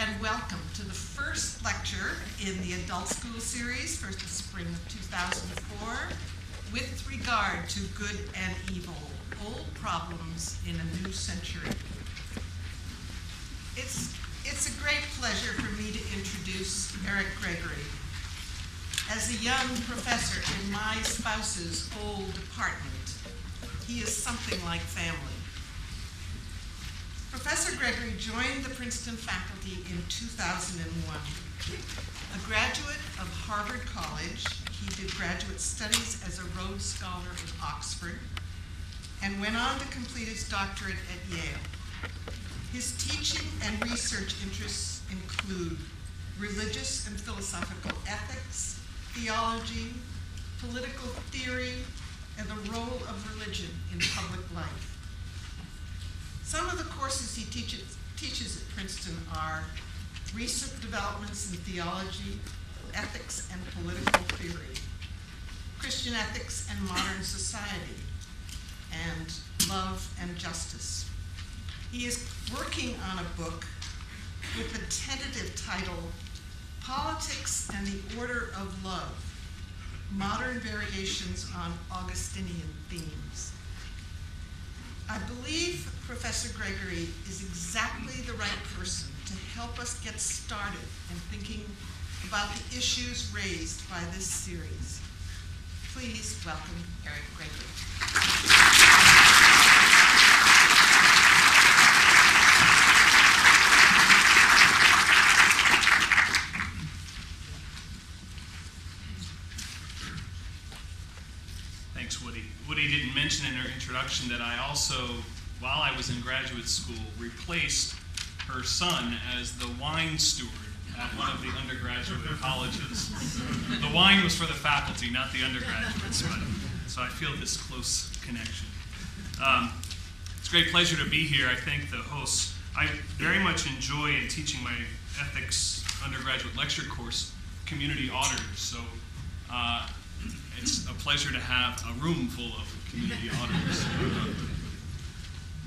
and welcome to the first lecture in the Adult School Series for the spring of 2004, with regard to good and evil, old problems in a new century. It's a great pleasure for me to introduce Eric Gregory. As a young professor in my spouse's old apartment, he is something like family. Professor Gregory joined the Princeton faculty in 2001. A graduate of Harvard College, he did graduate studies as a Rhodes Scholar in Oxford and went on to complete his doctorate at Yale. His teaching and research interests include religious and philosophical ethics, theology, political theory, and the role of religion in public life. Some of the courses he teaches at Princeton are recent developments in theology, ethics and political theory, Christian ethics and modern society, and love and justice. He is working on a book with the tentative title, Politics and the Order of Love, Modern Variations on Augustinian Themes. I believe Professor Gregory is exactly the right person to help us get started in thinking about the issues raised by this series. Please welcome Eric Gregory. Thanks, Woody. Woody didn't mention in her introduction that I also, while I was in graduate school, replaced her son as the wine steward at one of the undergraduate colleges. The wine was for the faculty, not the undergraduates, so I feel this close connection. It's a great pleasure to be here. I thank the hosts. I very much enjoy in teaching my ethics undergraduate lecture course, community auditors. So it's a pleasure to have a room full of community auditors.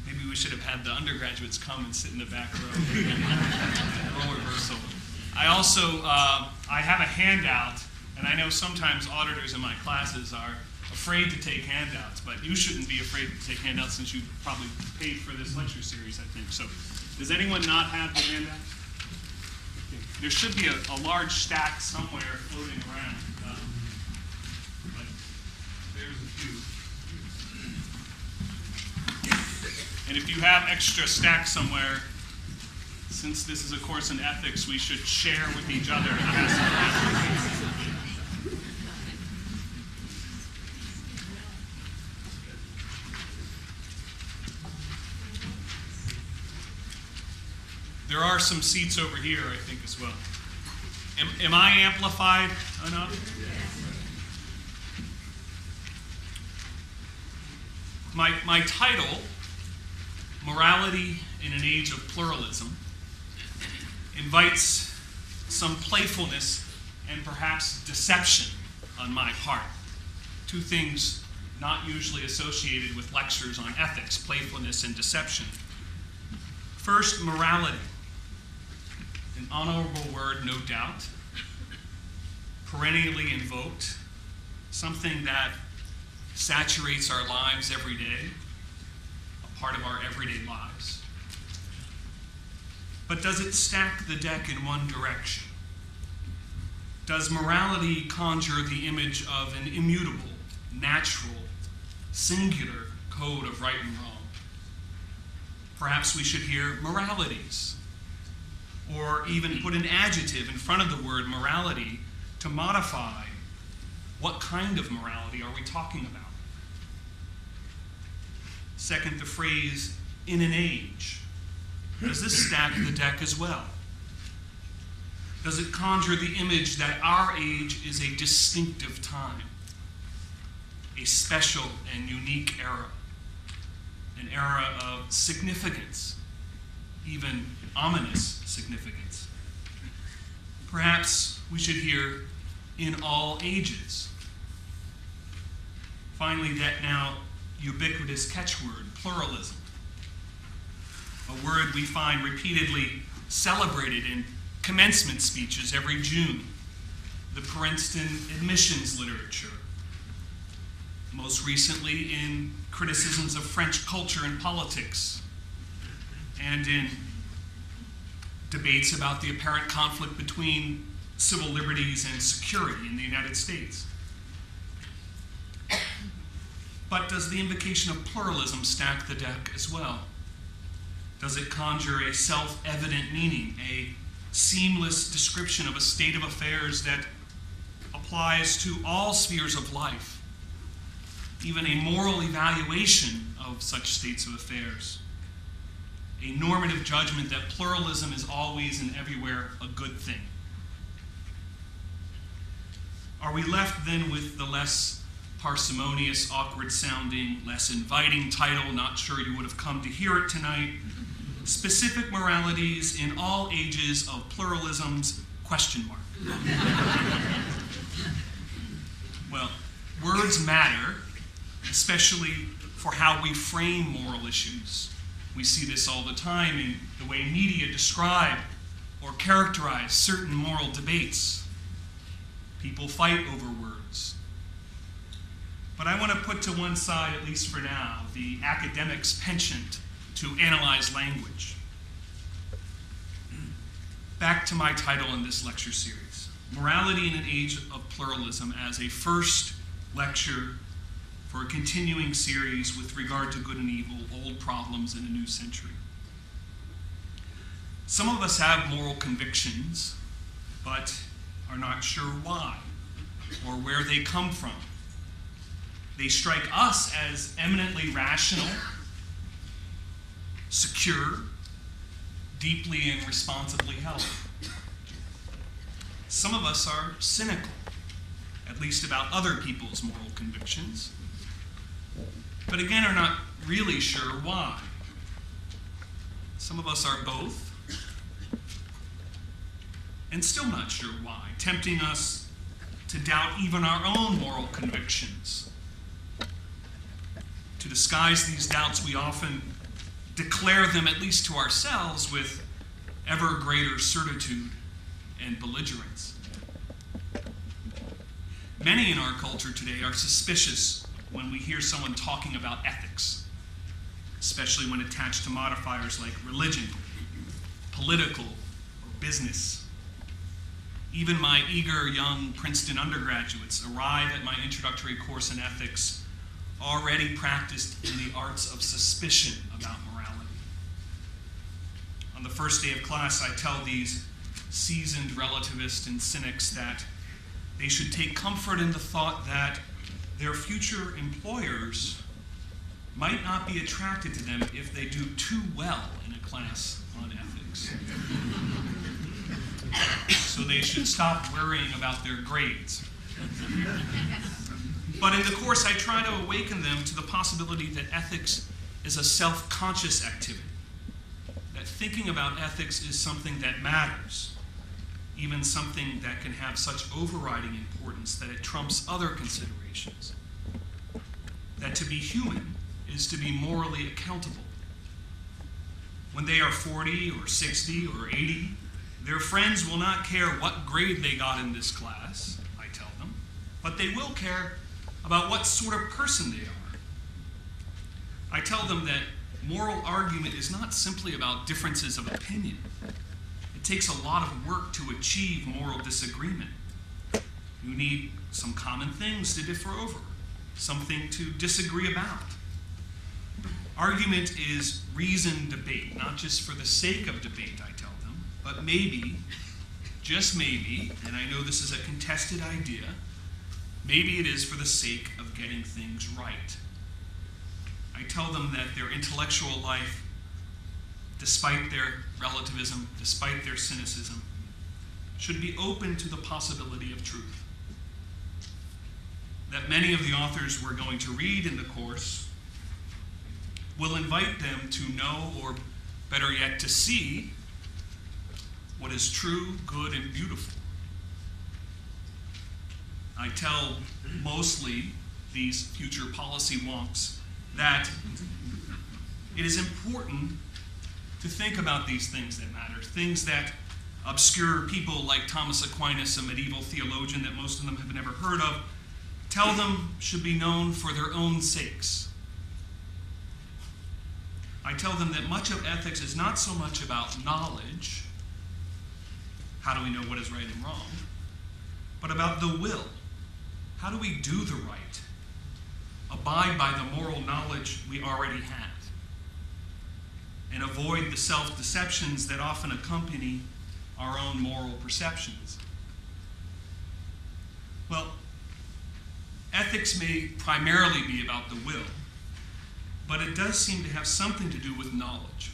Maybe we should have had the undergraduates come and sit in the back row. Role reversal. I also, I have a handout, and I know sometimes auditors in my classes are afraid to take handouts, but you shouldn't be afraid to take handouts since you probably paid for this lecture series, I think. So does anyone not have the handout? Okay. There should be a large stack somewhere floating around. But there's a few. And if you have extra stacks somewhere, since this is a course in ethics, we should share with each other. There are some seats over here, I think, as well. Am I amplified enough? My title, Morality in an Age of Pluralism, invites some playfulness and perhaps deception on my part. Two things not usually associated with lectures on ethics, playfulness and deception. First, morality. An honorable word, no doubt, perennially invoked, something that saturates our lives every day, a part of our everyday lives. But does it stack the deck in one direction? Does morality conjure the image of an immutable, natural, singular code of right and wrong? Perhaps we should hear moralities, or even put an adjective in front of the word morality to modify what kind of morality are we talking about. Second, the phrase, in an age. Does this stack the deck as well? Does it conjure the image that our age is a distinctive time, a special and unique era, an era of significance, even ominous significance? Perhaps we should hear in all ages. Finally, that now ubiquitous catchword, pluralism, a word we find repeatedly celebrated in commencement speeches every June, the Princeton admissions literature, most recently in criticisms of French culture and politics, and in debates about the apparent conflict between civil liberties and security in the United States. But does the invocation of pluralism stack the deck as well? Does it conjure a self-evident meaning, a seamless description of a state of affairs that applies to all spheres of life, even a moral evaluation of such states of affairs, a normative judgment that pluralism is always and everywhere a good thing? Are we left then with the less parsimonious, awkward-sounding, less inviting title, not sure you would have come to hear it tonight, Specific Moralities in All Ages of Pluralism's ? Well, words matter, especially for how we frame moral issues. We see this all the time in the way media describe or characterize certain moral debates. People fight over words. But I want to put to one side, at least for now, the academic's penchant to analyze language. Back to my title in this lecture series, Morality in an Age of Pluralism, as a first lecture for a continuing series with regard to good and evil, old problems in a new century. Some of us have moral convictions, but are not sure why or where they come from. They strike us as eminently rational, secure, deeply and responsibly held. Some of us are cynical, at least about other people's moral convictions, but again are not really sure why. Some of us are both, and still not sure why, tempting us to doubt even our own moral convictions. To disguise these doubts, we often declare them, at least to ourselves, with ever greater certitude and belligerence. Many in our culture today are suspicious when we hear someone talking about ethics, especially when attached to modifiers like religion, political, or business. Even my eager young Princeton undergraduates arrive at my introductory course in ethics already practiced in the arts of suspicion about morality. On the first day of class, I tell these seasoned relativists and cynics that they should take comfort in the thought that their future employers might not be attracted to them if they do too well in a class on ethics. So they should stop worrying about their grades. But in the course, I try to awaken them to the possibility that ethics is a self-conscious activity, that thinking about ethics is something that matters, even something that can have such overriding importance that it trumps other considerations, that to be human is to be morally accountable. When they are 40 or 60 or 80, their friends will not care what grade they got in this class, I tell them, but they will care about what sort of person they are. I tell them that moral argument is not simply about differences of opinion. It takes a lot of work to achieve moral disagreement. You need some common things to differ over, something to disagree about. Argument is reasoned debate, not just for the sake of debate, I tell them, but maybe, just maybe, and I know this is a contested idea, maybe it is for the sake of getting things right. I tell them that their intellectual life, despite their relativism, despite their cynicism, should be open to the possibility of truth. That many of the authors we're going to read in the course will invite them to know, or better yet, to see what is true, good, and beautiful. I tell mostly these future policy wonks that it is important to think about these things that matter, things that obscure people like Thomas Aquinas, a medieval theologian that most of them have never heard of, tell them should be known for their own sakes. I tell them that much of ethics is not so much about knowledge, how do we know what is right and wrong, but about the will. How do we do the right? Abide by the moral knowledge we already have, and avoid the self-deceptions that often accompany our own moral perceptions. Well, ethics may primarily be about the will, but it does seem to have something to do with knowledge.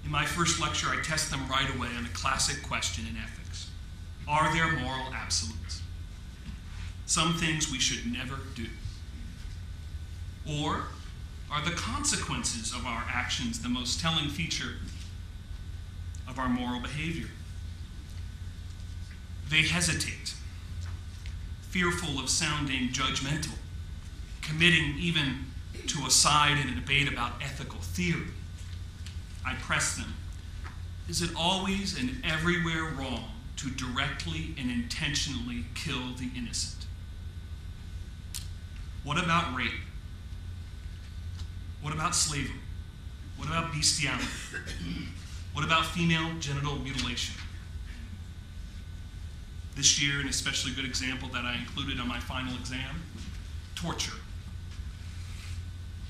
In my first lecture, I test them right away on a classic question in ethics. Are there moral absolutes? Some things we should never do. Or are the consequences of our actions the most telling feature of our moral behavior? They hesitate, fearful of sounding judgmental, committing even to a side in a debate about ethical theory. I press them. Is it always and everywhere wrong to directly and intentionally kill the innocent? What about rape? What about slavery? What about bestiality? What about female genital mutilation? This year, an especially good example that I included on my final exam, torture.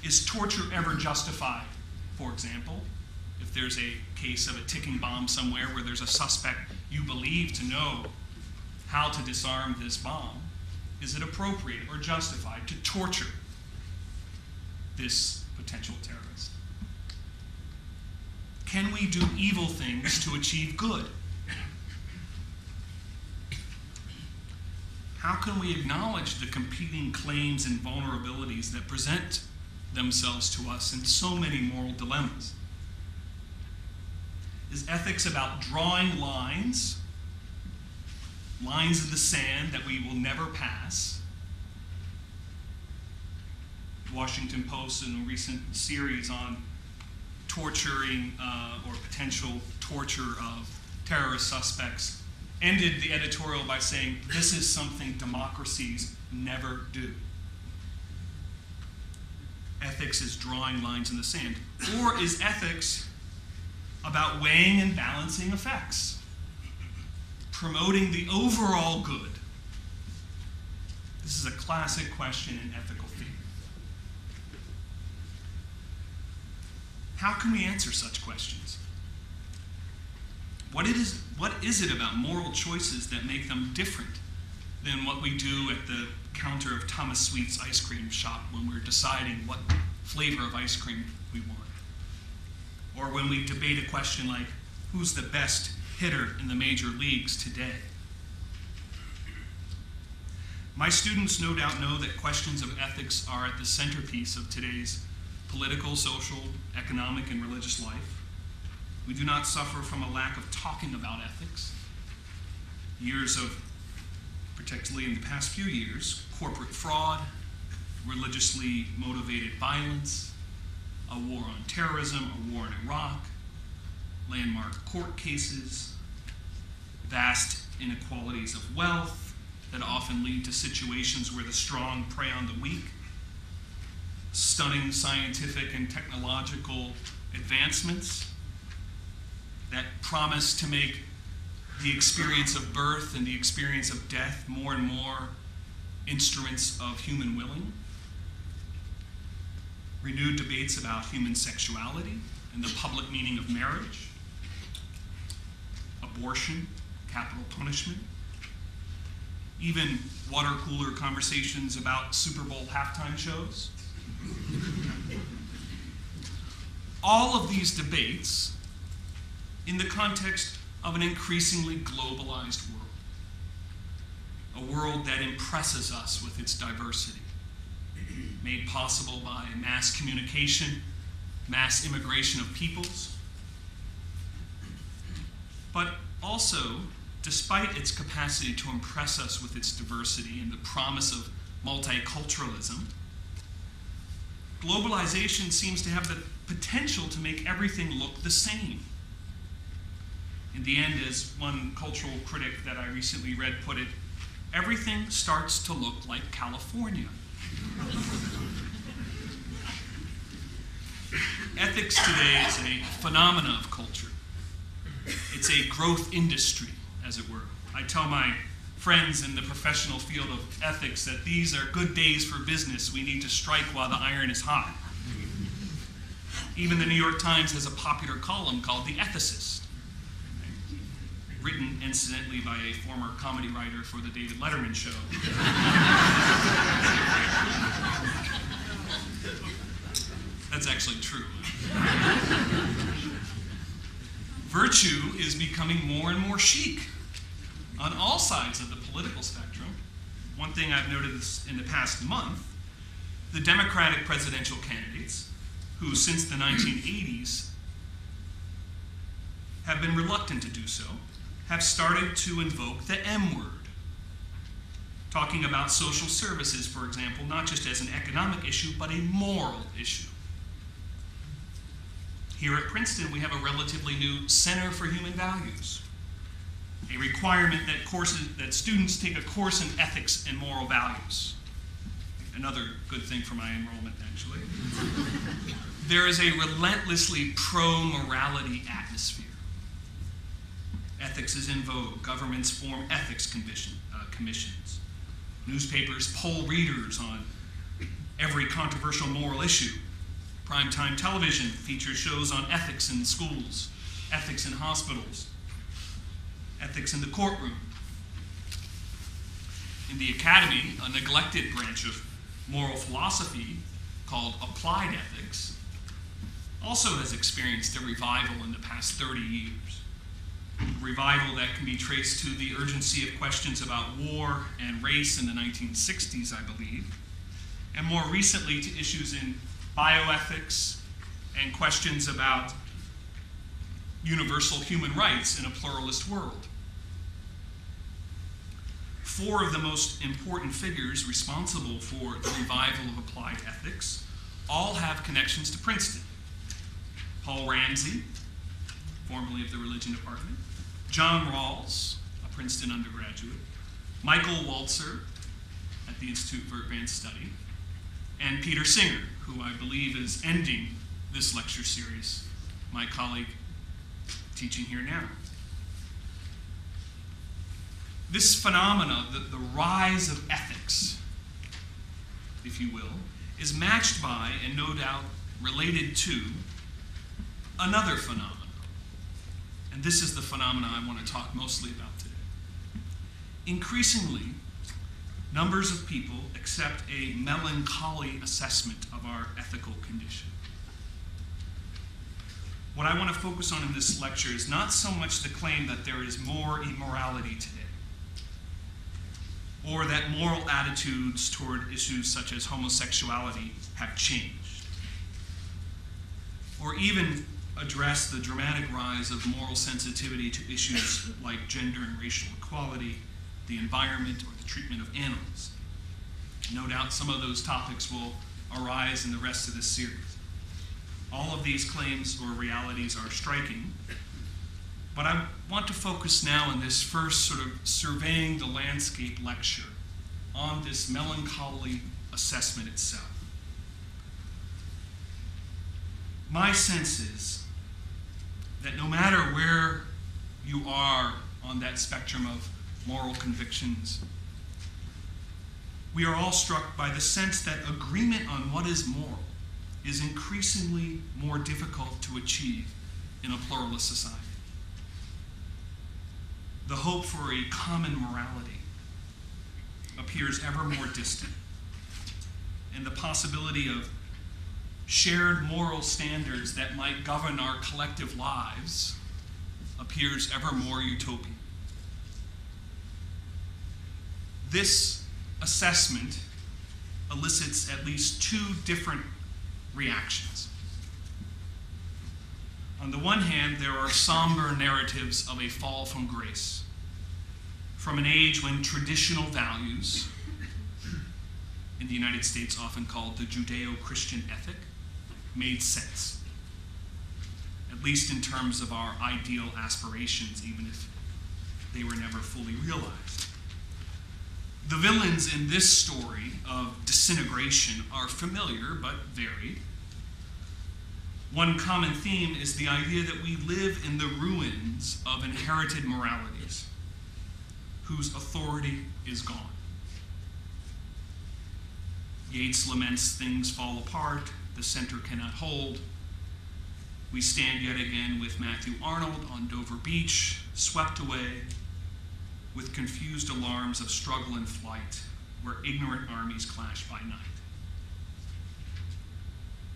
Is torture ever justified? For example, if there's a case of a ticking bomb somewhere where there's a suspect you believe to know how to disarm this bomb, is it appropriate or justified to torture this potential terrorist? Can we do evil things to achieve good? How can we acknowledge the competing claims and vulnerabilities that present themselves to us in so many moral dilemmas? Is ethics about drawing lines in the sand that we will never pass? Washington Post, in a recent series on torturing or potential torture of terrorist suspects, ended the editorial by saying, this is something democracies never do. Ethics is drawing lines in the sand. Or is ethics about weighing and balancing effects, promoting the overall good? This is a classic question in ethical theory. How can we answer such questions? What is it about moral choices that make them different than what we do at the counter of Thomas Sweet's ice cream shop when we're deciding what flavor of ice cream we want? Or when we debate a question like, who's the best hitter in the major leagues today? My students no doubt know that questions of ethics are at the centerpiece of today's political, social, economic, and religious life. We do not suffer from a lack of talking about ethics. Years of, particularly in the past few years, corporate fraud, religiously motivated violence, a war on terrorism, a war in Iraq, landmark court cases, vast inequalities of wealth that often lead to situations where the strong prey on the weak, stunning scientific and technological advancements that promise to make the experience of birth and the experience of death more and more instruments of human willing. Renewed debates about human sexuality and the public meaning of marriage, abortion, capital punishment, even water cooler conversations about Super Bowl halftime shows. All of these debates in the context of an increasingly globalized world, a world that impresses us with its diversity, made possible by mass communication, mass immigration of peoples, but also, despite its capacity to impress us with its diversity and the promise of multiculturalism, globalization seems to have the potential to make everything look the same. In the end, as one cultural critic that I recently read put it, everything starts to look like California. Ethics today is a phenomena of culture. It's a growth industry, as it were. I tell my friends in the professional field of ethics that these are good days for business. We need to strike while the iron is hot. Even the New York Times has a popular column called The Ethicist, written, incidentally, by a former comedy writer for the David Letterman show. That's actually true. Virtue is becoming more and more chic on all sides of the political spectrum. One thing I've noticed in the past month, the Democratic presidential candidates, who since the 1980s have been reluctant to do so, have started to invoke the M word, talking about social services, for example, not just as an economic issue, but a moral issue. Here at Princeton, we have a relatively new Center for Human Values, a requirement that students take a course in ethics and moral values. Another good thing for my enrollment, actually. There is a relentlessly pro-morality atmosphere. Ethics is in vogue. Governments form ethics commissions. Newspapers poll readers on every controversial moral issue. Primetime television features shows on ethics in schools, ethics in hospitals, ethics in the courtroom. In the academy, a neglected branch of moral philosophy called applied ethics also has experienced a revival in the past 30 years. A revival that can be traced to the urgency of questions about war and race in the 1960s, I believe, and more recently to issues in bioethics and questions about universal human rights in a pluralist world. Four of the most important figures responsible for the revival of applied ethics all have connections to Princeton. Paul Ramsey, formerly of the Religion Department, John Rawls, a Princeton undergraduate, Michael Walzer at the Institute for Advanced Study, and Peter Singer, who I believe is ending this lecture series, my colleague teaching here now. This phenomena, the rise of ethics, if you will, is matched by, and no doubt related to, another phenomenon. And this is the phenomenon I want to talk mostly about today. Increasingly, numbers of people accept a melancholy assessment of our ethical condition. What I want to focus on in this lecture is not so much the claim that there is more immorality today, or that moral attitudes toward issues such as homosexuality have changed, or even address the dramatic rise of moral sensitivity to issues like gender and racial equality, the environment, or the treatment of animals. No doubt some of those topics will arise in the rest of this series. All of these claims or realities are striking, but I want to focus now in this first sort of surveying the landscape lecture on this melancholy assessment itself. My sense is that no matter where you are on that spectrum of moral convictions, we are all struck by the sense that agreement on what is moral is increasingly more difficult to achieve in a pluralist society. The hope for a common morality appears ever more distant, and the possibility of shared moral standards that might govern our collective lives appears ever more utopian. This assessment elicits at least two different reactions. On the one hand, there are somber narratives of a fall from grace, from an age when traditional values in the United States often called the Judeo-Christian ethic, made sense, at least in terms of our ideal aspirations, even if they were never fully realized. The villains in this story of disintegration are familiar but varied. One common theme is the idea that we live in the ruins of inherited moralities, whose authority is gone. Yeats laments things fall apart, the center cannot hold. We stand yet again with Matthew Arnold on Dover Beach, swept away with confused alarms of struggle and flight, where ignorant armies clash by night.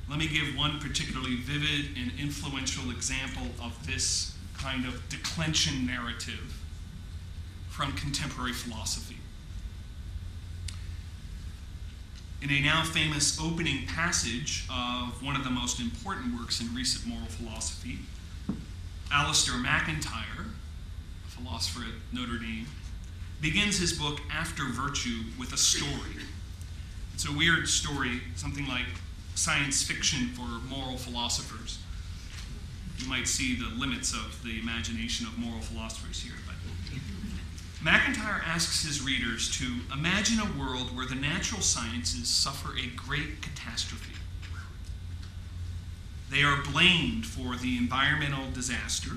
Let me give one particularly vivid and influential example of this kind of declension narrative from contemporary philosophy. In a now famous opening passage of one of the most important works in recent moral philosophy, Alistair MacIntyre, a philosopher at Notre Dame, begins his book After Virtue with a story. It's a weird story, something like science fiction for moral philosophers. You might see the limits of the imagination of moral philosophers here, but MacIntyre asks his readers to imagine a world where the natural sciences suffer a great catastrophe. They are blamed for the environmental disaster,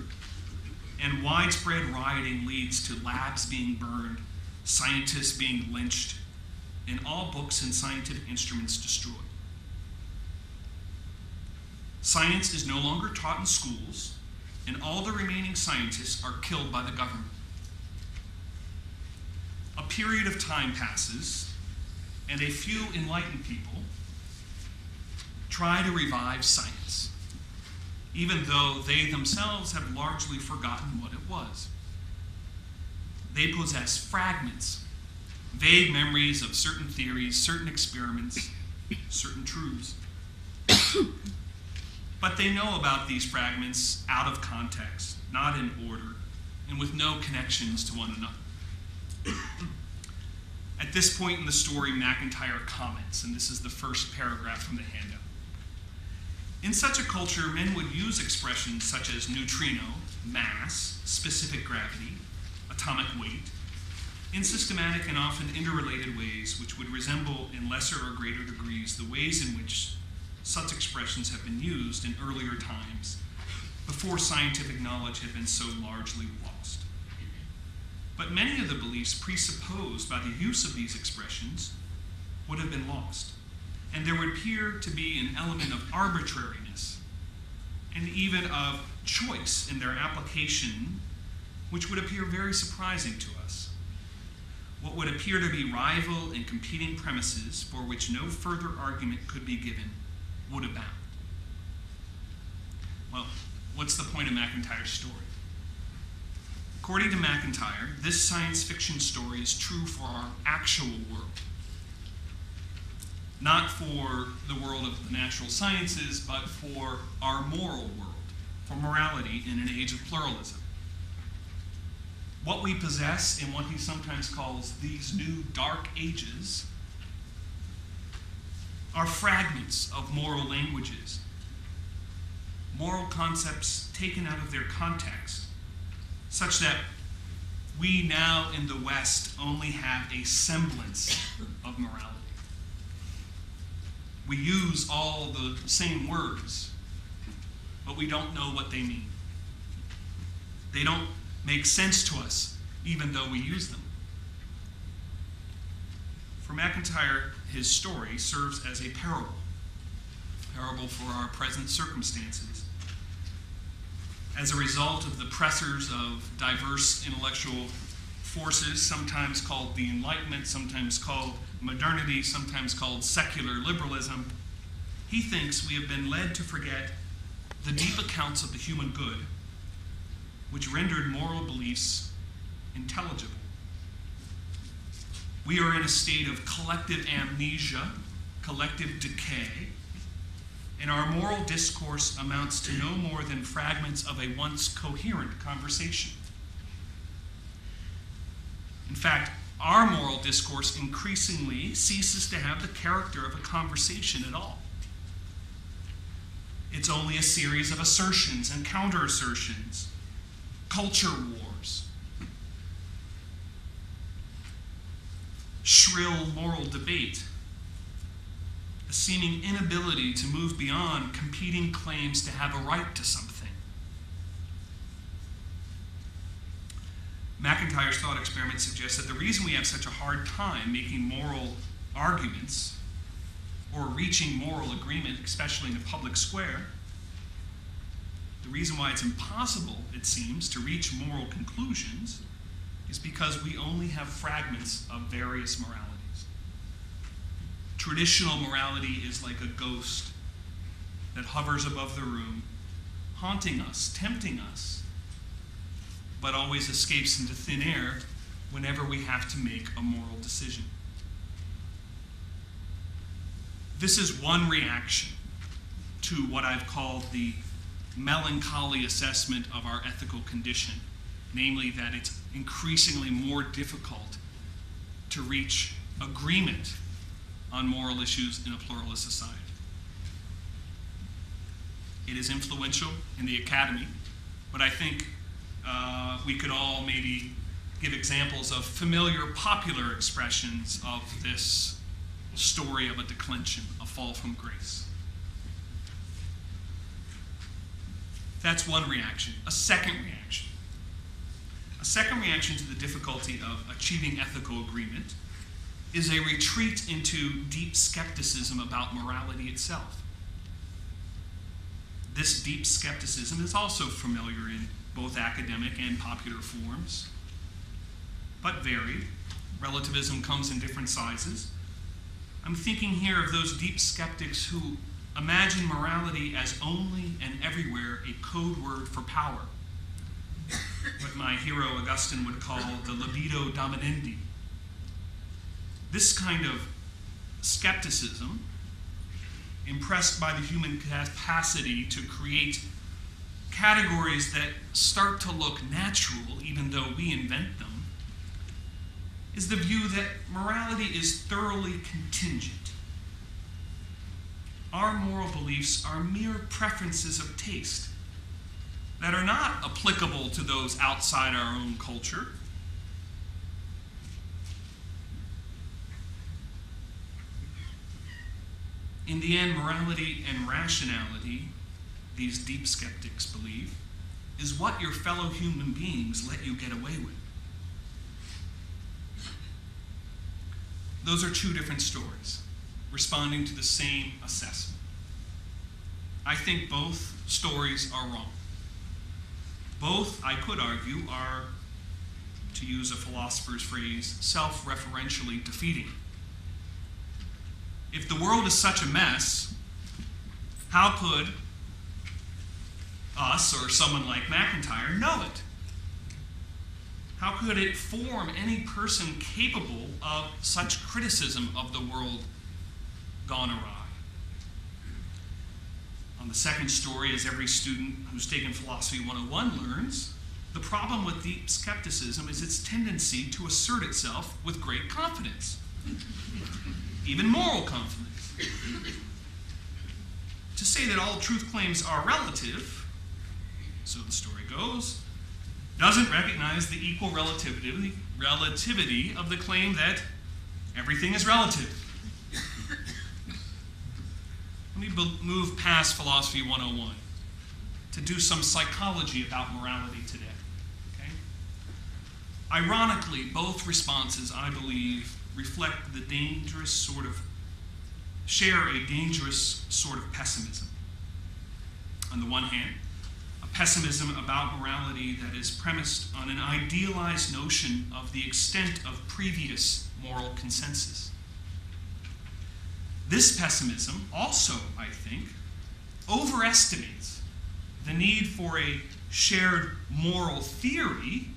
and widespread rioting leads to labs being burned, scientists being lynched, and all books and scientific instruments destroyed. Science is no longer taught in schools, and all the remaining scientists are killed by the government. A period of time passes, and a few enlightened people try to revive science, even though they themselves have largely forgotten what it was. They possess fragments, vague memories of certain theories, certain experiments, certain truths. But they know about these fragments out of context, not in order, and with no connections to one another. At this point in the story, MacIntyre comments, and this is the first paragraph from the handout. In such a culture, men would use expressions such as neutrino, mass, specific gravity, atomic weight, in systematic and often interrelated ways which would resemble in lesser or greater degrees the ways in which such expressions have been used in earlier times, before scientific knowledge had been so largely lost. But many of the beliefs presupposed by the use of these expressions would have been lost, and there would appear to be an element of arbitrariness and even of choice in their application, which would appear very surprising to us. What would appear to be rival and competing premises for which no further argument could be given would abound. Well, what's the point of MacIntyre's story? According to MacIntyre, this science fiction story is true for our actual world. Not for the world of the natural sciences, but for our moral world, for morality in an age of pluralism. What we possess in what he sometimes calls these new dark ages are fragments of moral languages, moral concepts taken out of their context, such that we now in the West only have a semblance of morality. We use all the same words, but we don't know what they mean. They don't make sense to us, even though we use them. For MacIntyre, his story serves as a parable for our present circumstances. As a result of the pressures of diverse intellectual forces, sometimes called the Enlightenment, sometimes called modernity, sometimes called secular liberalism, he thinks we have been led to forget the deep accounts of the human good, which rendered moral beliefs intelligible. We are in a state of collective amnesia, collective decay, and our moral discourse amounts to no more than fragments of a once coherent conversation. In fact, our moral discourse increasingly ceases to have the character of a conversation at all. It's only a series of assertions and counter-assertions, culture wars, shrill moral debate, a seeming inability to move beyond competing claims to have a right to something. McIntyre's thought experiment suggests that the reason we have such a hard time making moral arguments or reaching moral agreement, especially in a public square, the reason why it's impossible, it seems, to reach moral conclusions is because we only have fragments of various moralities. Traditional morality is like a ghost that hovers above the room, haunting us, tempting us, but always escapes into thin air whenever we have to make a moral decision. This is one reaction to what I've called the melancholy assessment of our ethical condition, namely that it's increasingly more difficult to reach agreement on moral issues in a pluralist society. It is influential in the academy, but I think we could all maybe give examples of familiar popular expressions of this story of a declension, a fall from grace. That's one reaction. A second reaction to the difficulty of achieving ethical agreement is a retreat into deep skepticism about morality itself. This deep skepticism is also familiar in both academic and popular forms, but varied. Relativism comes in different sizes. I'm thinking here of those deep skeptics who imagine morality as only and everywhere a code word for power, what my hero Augustine would call the libido dominendi. This kind of skepticism, impressed by the human capacity to create categories that start to look natural even though we invent them, is the view that morality is thoroughly contingent. Our moral beliefs are mere preferences of taste that are not applicable to those outside our own culture. In the end, morality and rationality, these deep skeptics believe, is what your fellow human beings let you get away with. Those are two different stories, responding to the same assessment. I think both stories are wrong. Both, I could argue, are, to use a philosopher's phrase, self-referentially defeating. If the world is such a mess, how could us or someone like McIntyre know it? How could it form any person capable of such criticism of the world gone awry? On the second story, as every student who's taken Philosophy 101 learns, the problem with deep skepticism is its tendency to assert itself with great confidence, even moral confidence. To say that all truth claims are relative, so the story goes, doesn't recognize the equal relativity of the claim that everything is relative. Let me move past Philosophy 101 to do some psychology about morality today. Okay? Ironically, both responses, I believe, reflect the share a dangerous sort of pessimism. On the one hand, a pessimism about morality that is premised on an idealized notion of the extent of previous moral consensus. This pessimism also, I think, overestimates the need for a shared moral theory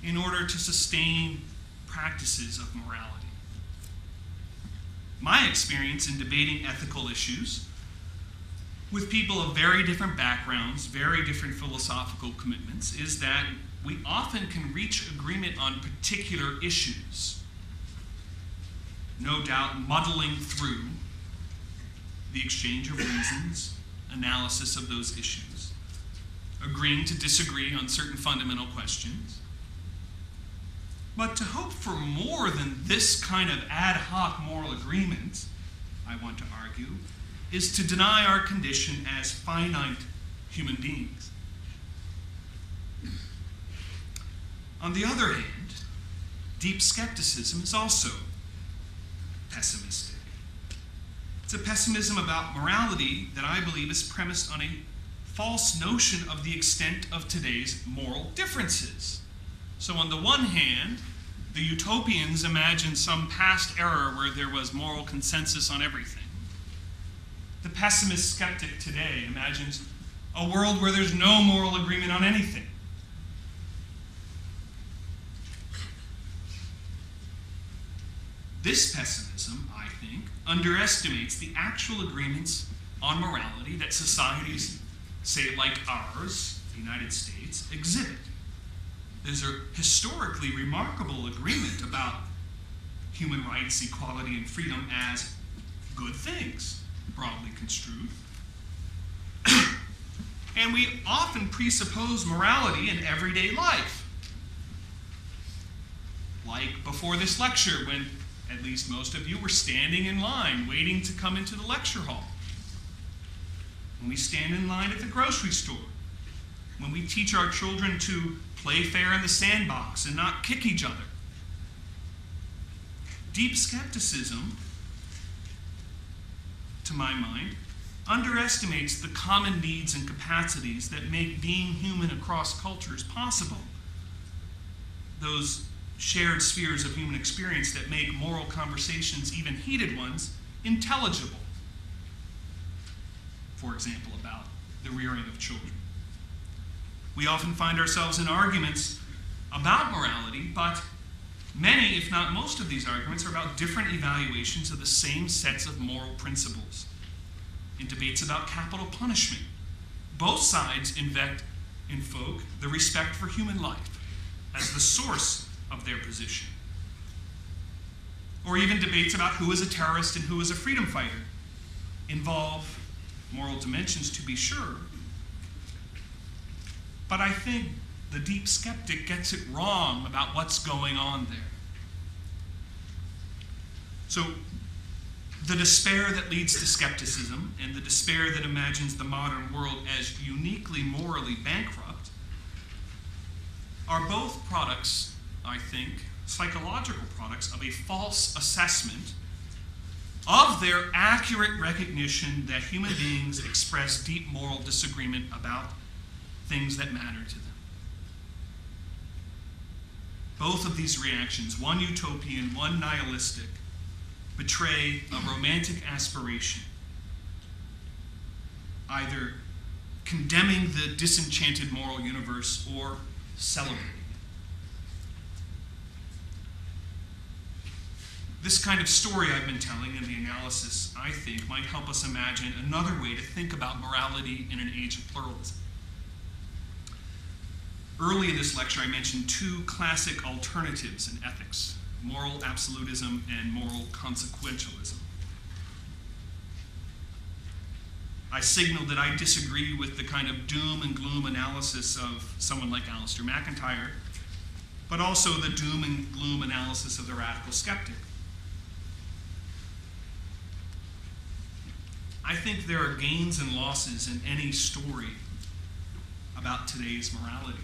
in order to sustain practices of morality. My experience in debating ethical issues with people of very different backgrounds, very different philosophical commitments, is that we often can reach agreement on particular issues, no doubt muddling through the exchange of reasons, analysis of those issues, agreeing to disagree on certain fundamental questions. But to hope for more than this kind of ad hoc moral agreement, I want to argue, is to deny our condition as finite human beings. On the other hand, deep skepticism is also pessimistic. It's a pessimism about morality that I believe is premised on a false notion of the extent of today's moral differences. So on the one hand, the utopians imagine some past era where there was moral consensus on everything. The pessimist skeptic today imagines a world where there's no moral agreement on anything. This pessimism, I think, underestimates the actual agreements on morality that societies, say like ours, the United States, exhibit. There's a historically remarkable agreement about human rights, equality, and freedom as good things, broadly construed. And we often presuppose morality in everyday life. Like before this lecture, when at least most of you were standing in line waiting to come into the lecture hall. When we stand in line at the grocery store. When we teach our children to play fair in the sandbox and not kick each other. Deep skepticism, to my mind, underestimates the common needs and capacities that make being human across cultures possible. Those shared spheres of human experience that make moral conversations, even heated ones, intelligible. For example, about the rearing of children. We often find ourselves in arguments about morality, but many, if not most of these arguments, are about different evaluations of the same sets of moral principles. In debates about capital punishment, both sides invoke the respect for human life as the source of their position. Or even debates about who is a terrorist and who is a freedom fighter involve moral dimensions, to be sure. But I think the deep skeptic gets it wrong about what's going on there. So, the despair that leads to skepticism and the despair that imagines the modern world as uniquely morally bankrupt are both products, I think, psychological products of a false assessment of their accurate recognition that human beings express deep moral disagreement about things that matter to them. Both of these reactions, one utopian, one nihilistic, betray a romantic aspiration, either condemning the disenchanted moral universe or celebrating it. This kind of story I've been telling in the analysis, I think, might help us imagine another way to think about morality in an age of pluralism. Early in this lecture, I mentioned two classic alternatives in ethics: moral absolutism and moral consequentialism. I signaled that I disagree with the kind of doom and gloom analysis of someone like Alistair McIntyre, but also the doom and gloom analysis of the radical skeptic. I think there are gains and losses in any story about today's morality.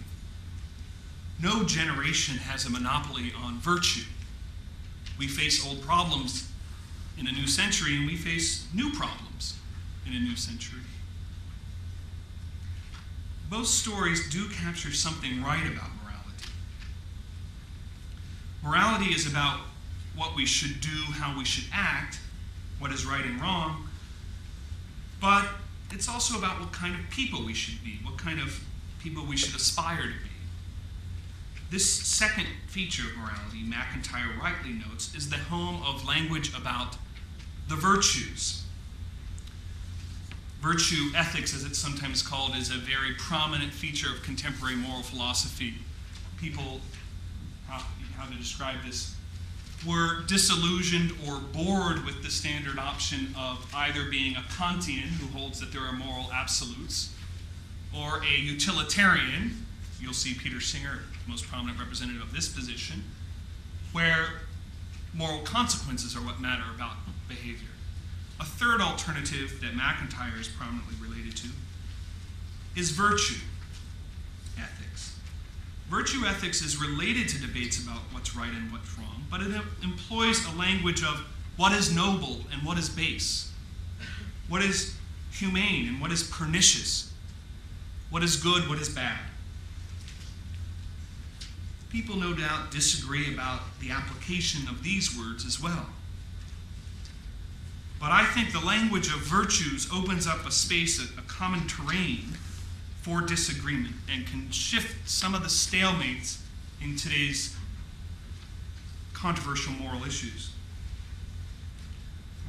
No generation has a monopoly on virtue. We face old problems in a new century, and we face new problems in a new century. Both stories do capture something right about morality. Morality is about what we should do, how we should act, what is right and wrong, but it's also about what kind of people we should be, what kind of people we should aspire to be. This second feature of morality, McIntyre rightly notes, is the home of language about the virtues. Virtue ethics, as it's sometimes called, is a very prominent feature of contemporary moral philosophy. people, how to describe this, were disillusioned or bored with the standard option of either being a Kantian, who holds that there are moral absolutes, or a utilitarian. You'll see Peter Singer, most prominent representative of this position, where moral consequences are what matter about behavior. A third alternative that MacIntyre is prominently related to is virtue ethics. Virtue ethics is related to debates about what's right and what's wrong, but it employs a language of what is noble and what is base, what is humane and what is pernicious, what is good, what is bad. People no doubt disagree about the application of these words as well. But I think the language of virtues opens up a space, a common terrain for disagreement, and can shift some of the stalemates in today's controversial moral issues.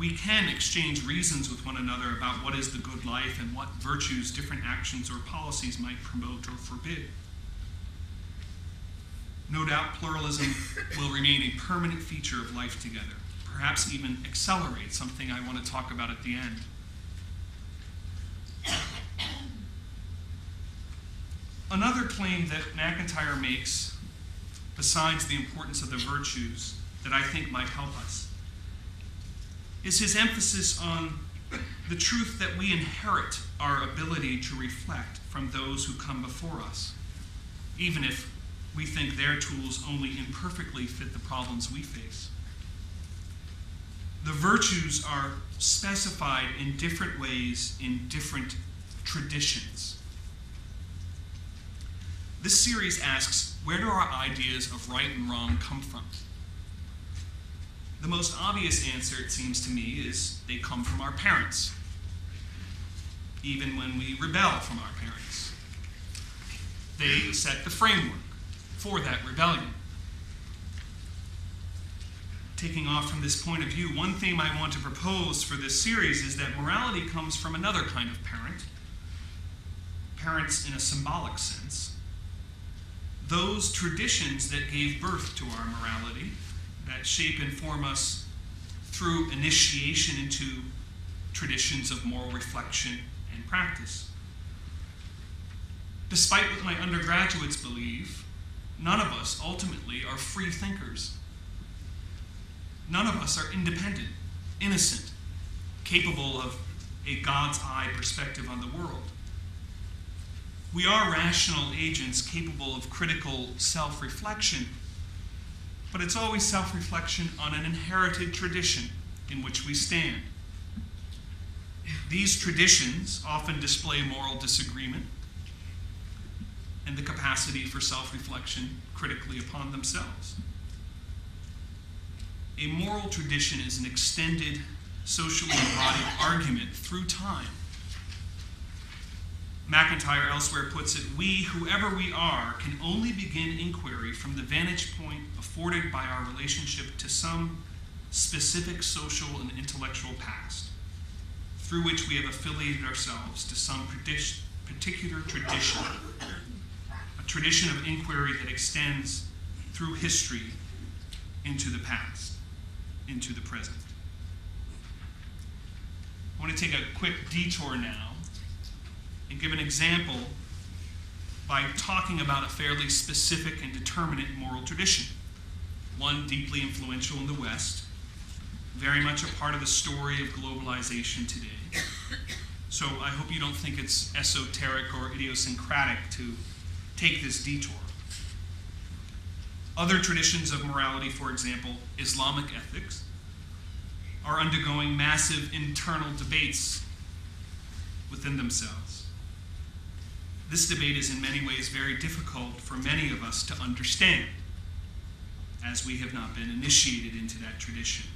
We can exchange reasons with one another about what is the good life and what virtues different actions or policies might promote or forbid. No doubt pluralism will remain a permanent feature of life together, perhaps even accelerate, something I want to talk about at the end. Another claim that MacIntyre makes, besides the importance of the virtues, that I think might help us, is his emphasis on the truth that we inherit our ability to reflect from those who come before us, even if we think their tools only imperfectly fit the problems we face. The virtues are specified in different ways in different traditions. This series asks, where do our ideas of right and wrong come from? The most obvious answer, it seems to me, is they come from our parents, even when we rebel from our parents. They set the framework for that rebellion. Taking off from this point of view, one theme I want to propose for this series is that morality comes from another kind of parent, parents in a symbolic sense, those traditions that gave birth to our morality, that shape and form us through initiation into traditions of moral reflection and practice. Despite what my undergraduates believe, none of us ultimately are free thinkers. None of us are independent, innocent, capable of a God's eye perspective on the world. We are rational agents capable of critical self-reflection, but it's always self-reflection on an inherited tradition in which we stand. These traditions often display moral disagreement and the capacity for self-reflection critically upon themselves. A moral tradition is an extended, socially embodied argument through time. MacIntyre elsewhere puts it, we, whoever we are, can only begin inquiry from the vantage point afforded by our relationship to some specific social and intellectual past, through which we have affiliated ourselves to some particular tradition, a tradition of inquiry that extends through history into the past, into the present. I want to take a quick detour now and give an example by talking about a fairly specific and determinate moral tradition, one deeply influential in the West, very much a part of the story of globalization today. So I hope you don't think it's esoteric or idiosyncratic to take this detour. Other traditions of morality, for example, Islamic ethics, are undergoing massive internal debates within themselves. This debate is in many ways very difficult for many of us to understand, as we have not been initiated into that tradition.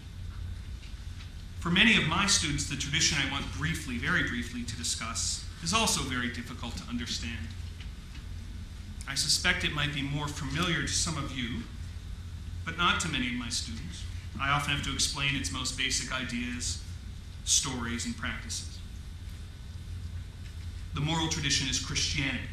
For many of my students, the tradition I want briefly, very briefly, to discuss is also very difficult to understand. I suspect it might be more familiar to some of you, but not to many of my students. I often have to explain its most basic ideas, stories, and practices. The moral tradition is Christianity.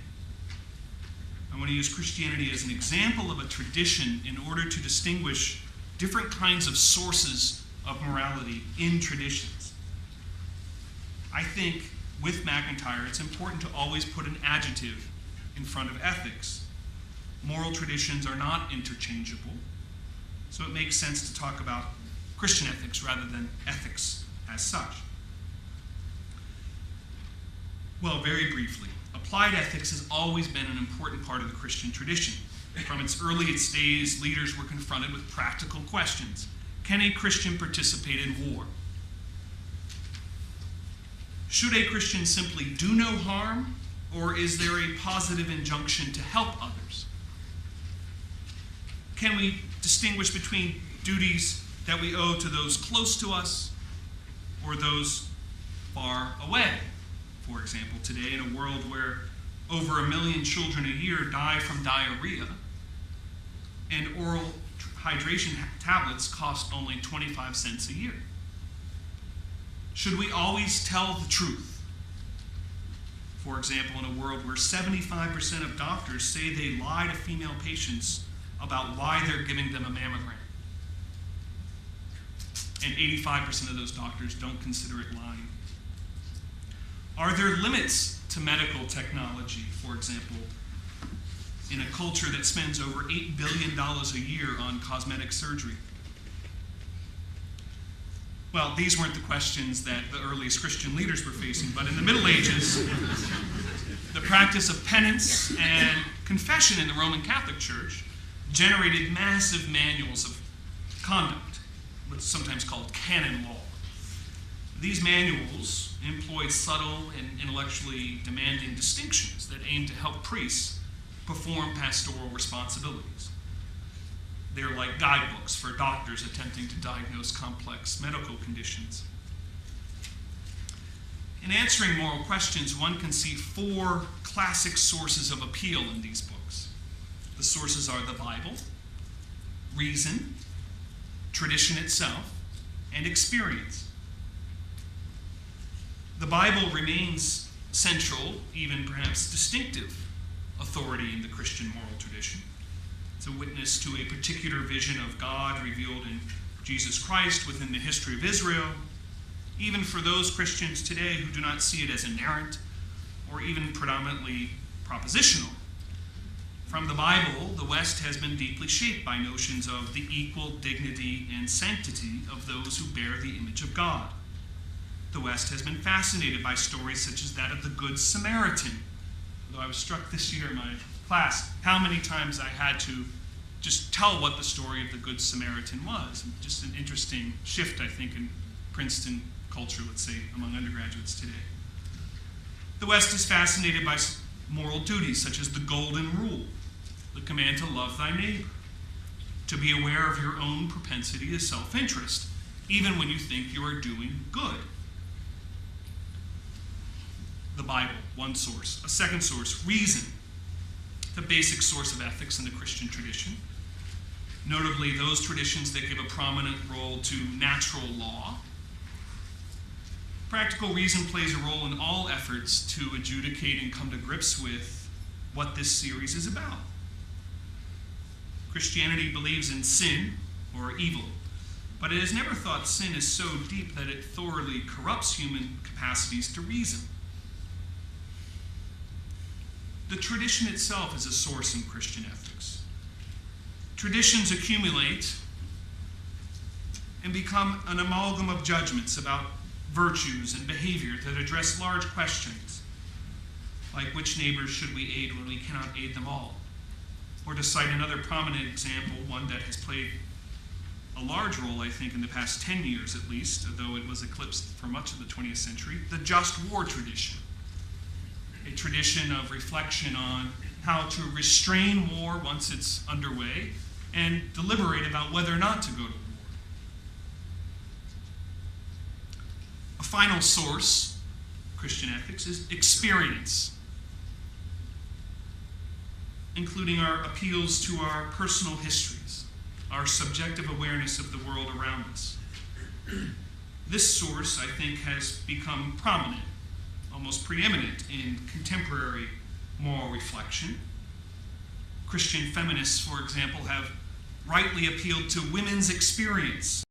I want to use Christianity as an example of a tradition in order to distinguish different kinds of sources of morality in traditions. I think with MacIntyre, it's important to always put an adjective in front of ethics. Moral traditions are not interchangeable, so it makes sense to talk about Christian ethics rather than ethics as such. Well, very briefly, applied ethics has always been an important part of the Christian tradition. From its earliest days, leaders were confronted with practical questions. Can a Christian participate in war? Should a Christian simply do no harm, or is there a positive injunction to help others? Can we distinguish between duties that we owe to those close to us or those far away? For example, today in a world where over 1 million children a year die from diarrhea and oral hydration tablets cost only 25 cents a year. Should we always tell the truth? For example, in a world where 75% of doctors say they lie to female patients about why they're giving them a mammogram, and 85% of those doctors don't consider it lying. Are there limits to medical technology, for example, in a culture that spends over $8 billion a year on cosmetic surgery? Well, these weren't the questions that the earliest Christian leaders were facing, but in the Middle Ages, the practice of penance and confession in the Roman Catholic Church generated massive manuals of conduct, what's sometimes called canon law. These manuals employed subtle and intellectually demanding distinctions that aimed to help priests perform pastoral responsibilities. They're like guidebooks for doctors attempting to diagnose complex medical conditions. In answering moral questions, one can see 4 classic sources of appeal in these books. The sources are the Bible, reason, tradition itself, and experience. The Bible remains central, even perhaps distinctive, authority in the Christian moral tradition. It's a witness to a particular vision of God revealed in Jesus Christ within the history of Israel, even for those Christians today who do not see it as inerrant or even predominantly propositional. From the Bible, the West has been deeply shaped by notions of the equal dignity and sanctity of those who bear the image of God. The West has been fascinated by stories such as that of the Good Samaritan. Although I was struck this year in my class how many times I had to just tell what the story of the Good Samaritan was. Just an interesting shift, I think, in Princeton culture, let's say, among undergraduates today. The West is fascinated by moral duties such as the Golden Rule, the command to love thy neighbor, to be aware of your own propensity to self-interest, even when you think you are doing good. The Bible, one source. A second source, reason, the basic source of ethics in the Christian tradition. Notably, those traditions that give a prominent role to natural law. Practical reason plays a role in all efforts to adjudicate and come to grips with what this series is about. Christianity believes in sin, or evil, but it has never thought sin is so deep that it thoroughly corrupts human capacities to reason. The tradition itself is a source in Christian ethics. Traditions accumulate and become an amalgam of judgments about virtues and behavior that address large questions, like which neighbors should we aid when we cannot aid them all? Or to cite another prominent example, one that has played a large role, I think, in the past 10 years at least, though it was eclipsed for much of the 20th century, the just war tradition. A tradition of reflection on how to restrain war once it's underway and deliberate about whether or not to go to war. A final source, Christian ethics, is experience, including our appeals to our personal histories, our subjective awareness of the world around us. This source, I think, has become prominent, almost preeminent in contemporary moral reflection. Christian feminists, for example, have rightly appealed to women's experience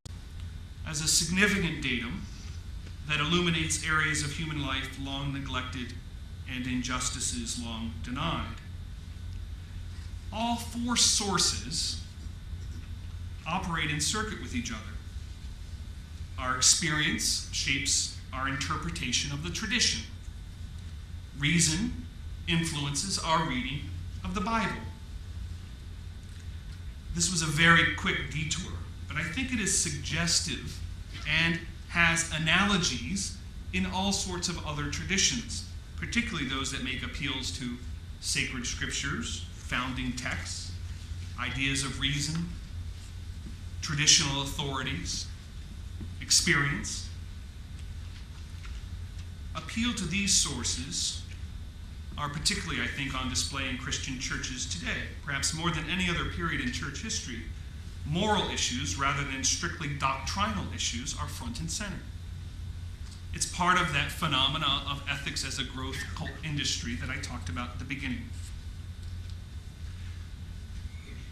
as a significant datum that illuminates areas of human life long neglected and injustices long denied. All four sources operate in circuit with each other. Our experience shapes our interpretation of the tradition. Reason influences our reading of the Bible. This was a very quick detour, but I think it is suggestive and has analogies in all sorts of other traditions, particularly those that make appeals to sacred scriptures, founding texts, ideas of reason, traditional authorities, experience. Appeal to these sources are particularly, I think, on display in Christian churches today. Perhaps more than any other period in church history, moral issues, rather than strictly doctrinal issues, are front and center. It's part of that phenomena of ethics as a growth cult industry that I talked about at the beginning.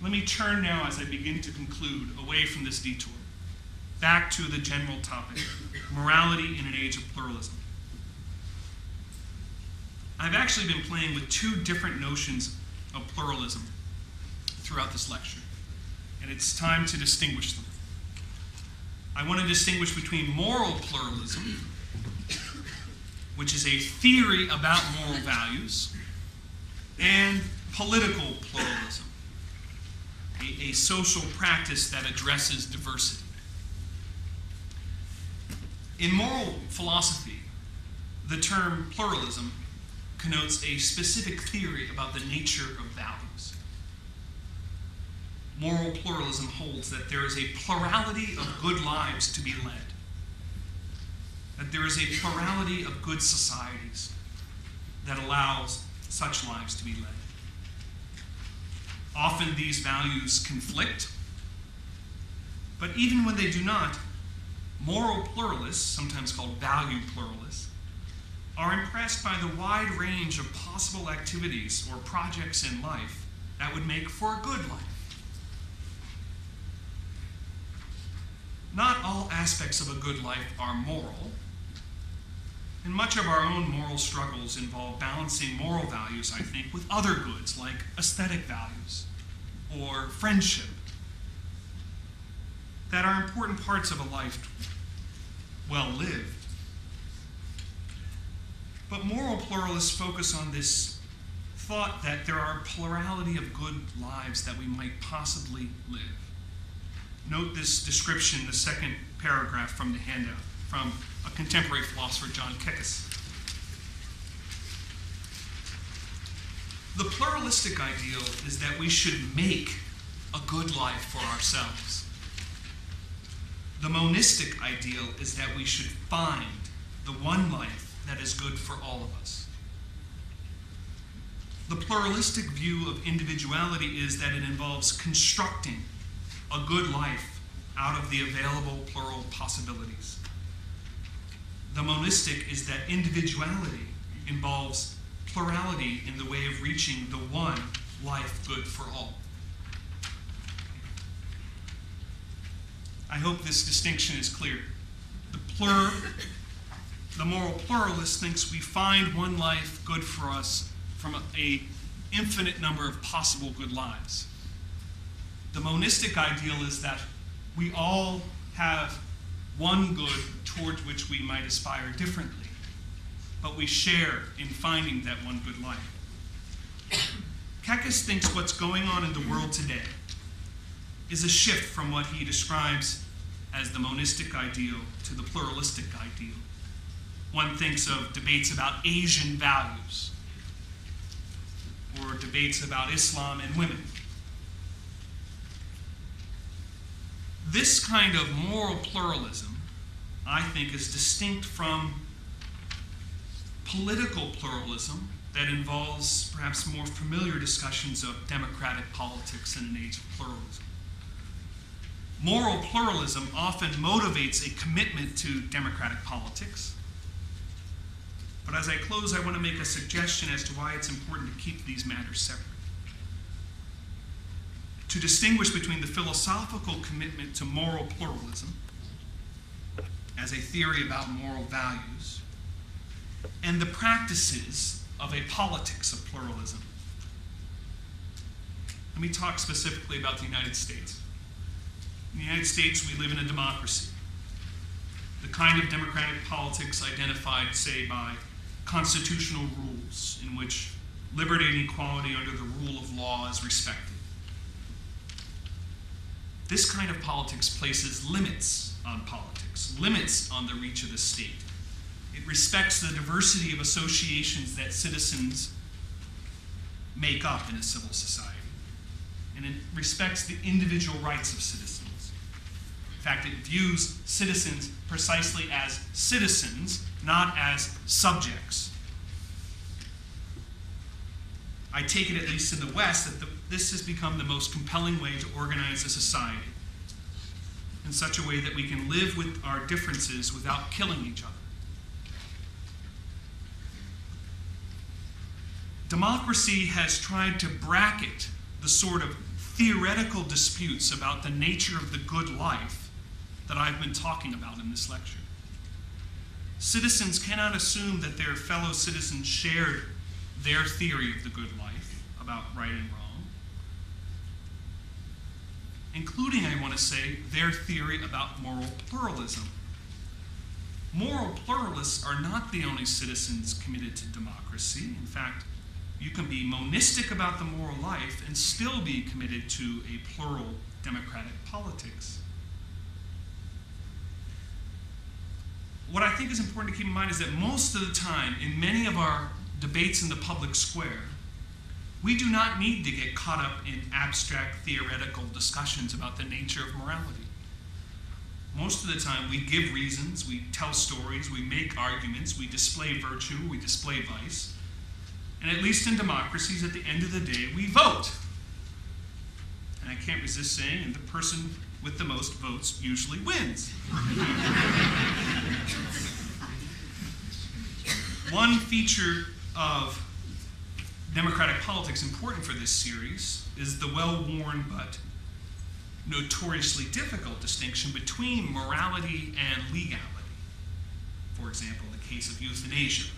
Let me turn now, as I begin to conclude, away from this detour, back to the general topic, morality in an age of pluralism. I've actually been playing with two different notions of pluralism throughout this lecture, and it's time to distinguish them. I want to distinguish between moral pluralism, which is a theory about moral values, and political pluralism, a social practice that addresses diversity. In moral philosophy, the term pluralism connotes a specific theory about the nature of values. Moral pluralism holds that there is a plurality of good lives to be led, that there is a plurality of good societies that allows such lives to be led. Often these values conflict, but even when they do not, moral pluralists, sometimes called value pluralists, are impressed by the wide range of possible activities or projects in life that would make for a good life. Not all aspects of a good life are moral, and much of our own moral struggles involve balancing moral values, I think, with other goods like aesthetic values or friendship that are important parts of a life well lived. But moral pluralists focus on this thought that there are a plurality of good lives that we might possibly live. Note this description, the second paragraph from the handout, from a contemporary philosopher, John Kekes. The pluralistic ideal is that we should make a good life for ourselves. The monistic ideal is that we should find the one life that is good for all of us. The pluralistic view of individuality is that it involves constructing a good life out of the available plural possibilities. The monistic is that individuality involves plurality in the way of reaching the one life good for all. I hope this distinction is clear. The moral pluralist thinks we find one life good for us from an infinite number of possible good lives. The monistic ideal is that we all have one good towards which we might aspire differently, but we share in finding that one good life. Kekes thinks what's going on in the world today is a shift from what he describes as the monistic ideal to the pluralistic ideal. One thinks of debates about Asian values or debates about Islam and women. This kind of moral pluralism, I think, is distinct from political pluralism that involves perhaps more familiar discussions of democratic politics in an age of pluralism. Moral pluralism often motivates a commitment to democratic politics. But as I close, I want to make a suggestion as to why it's important to keep these matters separate. to distinguish between the philosophical commitment to moral pluralism as a theory about moral values and the practices of a politics of pluralism. Let me talk specifically about the United States. In the United States, we live in a democracy. The kind of democratic politics identified, say, by constitutional rules in which liberty and equality under the rule of law is respected. This kind of politics places limits on politics, limits on the reach of the state. It respects the diversity of associations that citizens make up in a civil society. And it respects the individual rights of citizens. In fact, it views citizens precisely as citizens, not as subjects. I take it, at least in the West, that this has become the most compelling way to organize a society in such a way that we can live with our differences without killing each other. Democracy has tried to bracket the sort of theoretical disputes about the nature of the good life that I've been talking about in this lecture. Citizens cannot assume that their fellow citizens shared their theory of the good life about right and wrong, including, I want to say, their theory about moral pluralism. Moral pluralists are not the only citizens committed to democracy. In fact, you can be monistic about the moral life and still be committed to a plural democratic politics. What I think is important to keep in mind is that most of the time, in many of our debates in the public square, we do not need to get caught up in abstract theoretical discussions about the nature of morality. Most of the time, we give reasons, we tell stories, we make arguments, we display virtue, we display vice. And at least in democracies, at the end of the day, we vote. And I can't resist saying, and the person with the most votes usually wins. One feature of democratic politics important for this series is the well-worn but notoriously difficult distinction between morality and legality. For example, in the case of euthanasia.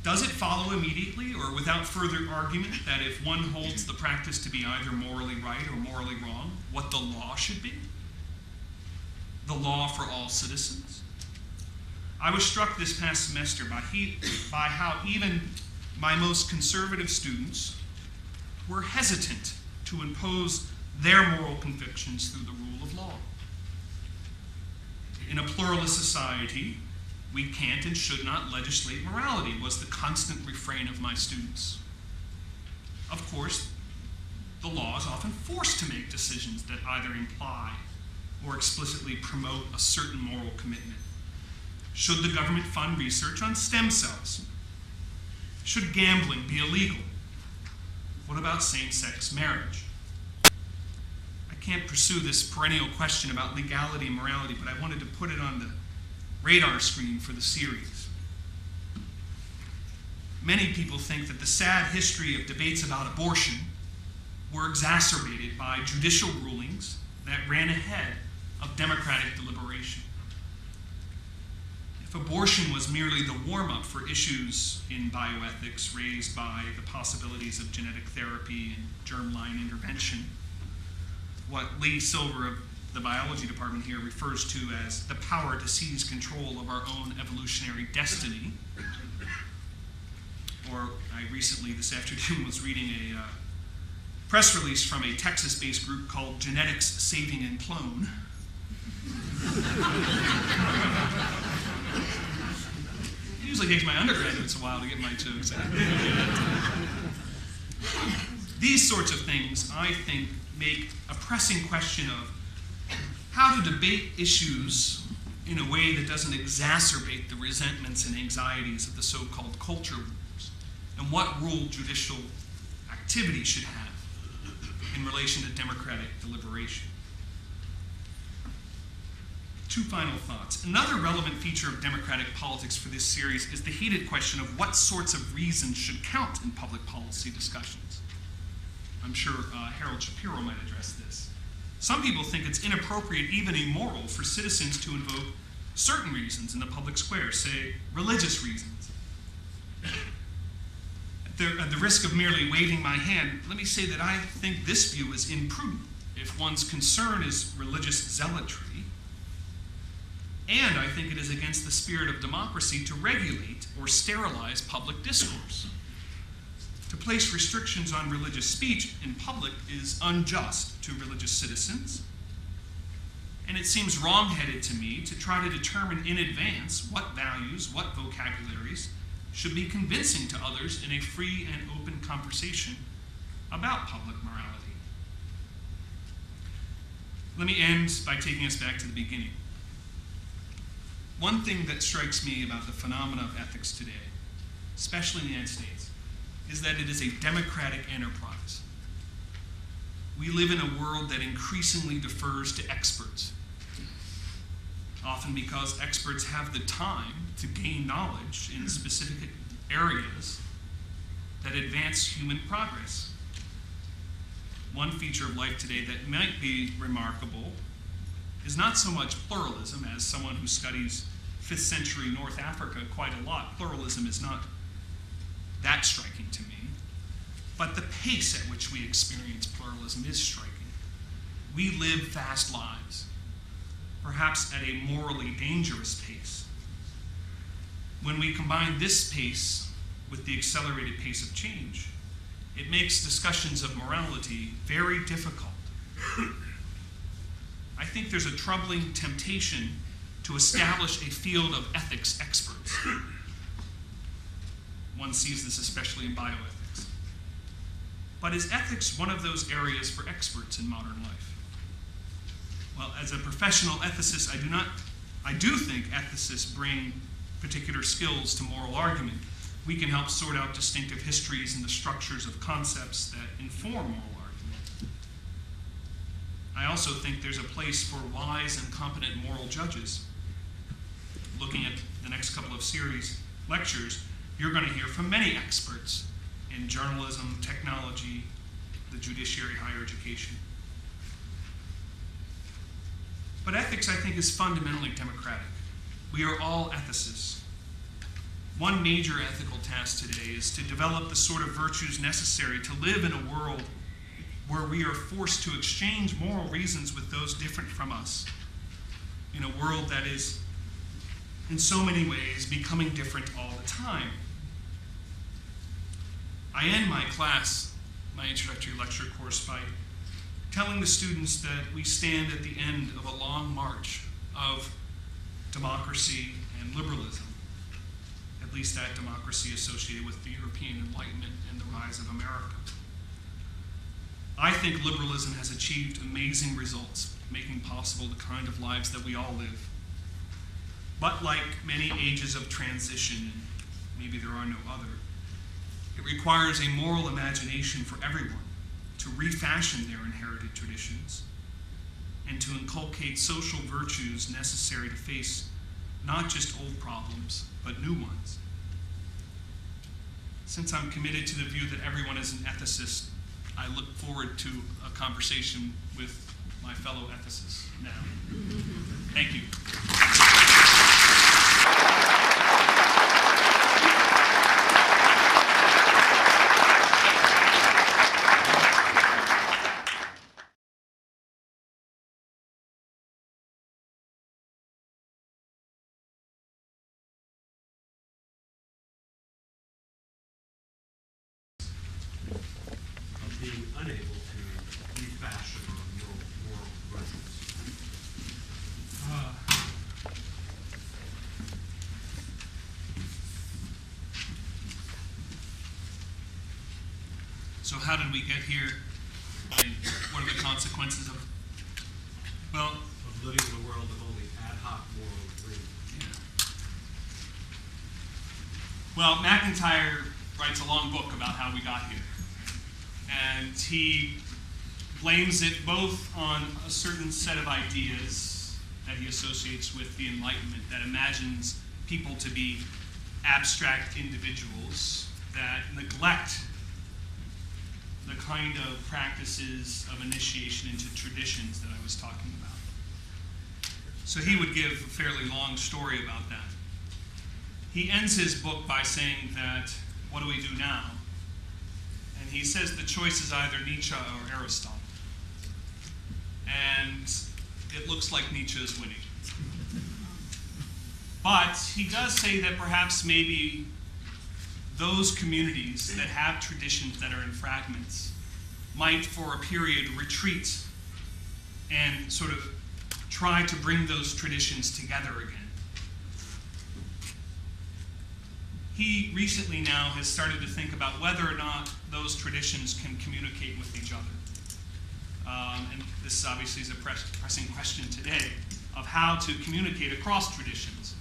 Does it follow immediately or without further argument that if one holds the practice to be either morally right or morally wrong, what the law should be? The law for all citizens? I was struck this past semester by how even my most conservative students were hesitant to impose their moral convictions through the rule of law. In a pluralist society, we can't and should not legislate morality, was the constant refrain of my students. Of course, the law is often forced to make decisions that either imply or explicitly promote a certain moral commitment. Should the government fund research on stem cells? Should gambling be illegal? What about same-sex marriage? I can't pursue this perennial question about legality and morality, but I wanted to put it on the radar screen for the series. Many people think that the sad history of debates about abortion were exacerbated by judicial rulings that ran ahead of democratic deliberation. If abortion was merely the warm-up for issues in bioethics raised by the possibilities of genetic therapy and germline intervention, what Lee Silver of the biology department here refers to as the power to seize control of our own evolutionary destiny. Or I recently, this afternoon, was reading a press release from a Texas-based group called Genetics Saving and Clone. It usually takes my undergraduates a while to get my jokes out. These sorts of things, I think, make a pressing question of how to debate issues in a way that doesn't exacerbate the resentments and anxieties of the so-called culture wars, and what role judicial activity should have in relation to democratic deliberation. Two final thoughts. Another relevant feature of democratic politics for this series is the heated question of what sorts of reasons should count in public policy discussions. I'm sure Harold Shapiro might address this. Some people think it's inappropriate, even immoral, for citizens to invoke certain reasons in the public square, say religious reasons. At the risk of merely waving my hand, let me say that I think this view is imprudent if one's concern is religious zealotry, and I think it is against the spirit of democracy to regulate or sterilize public discourse. To place restrictions on religious speech in public is unjust to religious citizens, and it seems wrong-headed to me to try to determine in advance what values, what vocabularies should be convincing to others in a free and open conversation about public morality. Let me end by taking us back to the beginning. One thing that strikes me about the phenomena of ethics today, especially in the United States, is that it is a democratic enterprise. We live in a world that increasingly defers to experts, often because experts have the time to gain knowledge in specific areas that advance human progress. One feature of life today that might be remarkable is not so much pluralism. As someone who studies 5th century North Africa quite a lot, pluralism is not that striking to me, but the pace at which we experience pluralism is striking. We live fast lives, perhaps at a morally dangerous pace. When we combine this pace with the accelerated pace of change, it makes discussions of morality very difficult. I think there's a troubling temptation to establish a field of ethics experts. One sees this especially in bioethics. But is ethics one of those areas for experts in modern life? Well, as a professional ethicist, I do think ethicists bring particular skills to moral argument. We can help sort out distinctive histories and the structures of concepts that inform moral argument. I also think there's a place for wise and competent moral judges. Looking at the next couple of series lectures, you're going to hear from many experts in journalism, technology, the judiciary, higher education. But ethics, I think, is fundamentally democratic. We are all ethicists. One major ethical task today is to develop the sort of virtues necessary to live in a world where we are forced to exchange moral reasons with those different from us, in a world that is, in so many ways, becoming different all the time. I end my class, my introductory lecture course, by telling the students that we stand at the end of a long march of democracy and liberalism, at least that democracy associated with the European Enlightenment and the rise of America. I think liberalism has achieved amazing results, making possible the kind of lives that we all live. But like many ages of transition, and maybe there are no other, it requires a moral imagination for everyone to refashion their inherited traditions and to inculcate social virtues necessary to face not just old problems, but new ones. Since I'm committed to the view that everyone is an ethicist, I look forward to a conversation with my fellow ethicists now. Thank you. Being unable to refashion our moral virtues. So how did we get here? And what are the consequences of, well, Of living in a world of only ad hoc moral agreement. yeah. Well, McIntyre writes a long book about how we got here. And he blames it both on a certain set of ideas that he associates with the Enlightenment that imagines people to be abstract individuals that neglect the kind of practices of initiation into traditions that I was talking about. So he would give a fairly long story about that. He ends his book by saying that, what do we do now? And he says the choice is either Nietzsche or Aristotle. And it looks like Nietzsche is winning. But he does say that perhaps maybe those communities that have traditions that are in fragments might, for a period, retreat and sort of try to bring those traditions together again. He recently now has started to think about whether or not those traditions can communicate with each other. And this obviously is a pressing question today of how to communicate across traditions.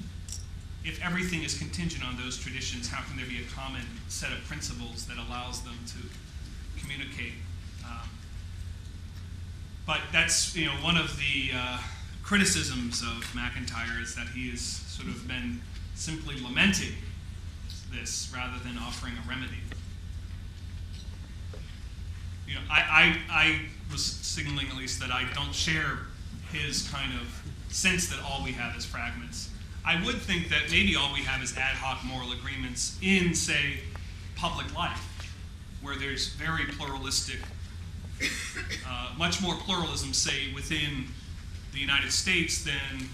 If everything is contingent on those traditions, how can there be a common set of principles that allows them to communicate? But that's one of the criticisms of MacIntyre is that he has sort of been simply lamenting this rather than offering a remedy. I was signaling at least that I don't share his kind of sense that all we have is fragments. I would think that maybe all we have is ad hoc moral agreements in, say, public life, where there's very pluralistic, much more pluralism, say, within the United States than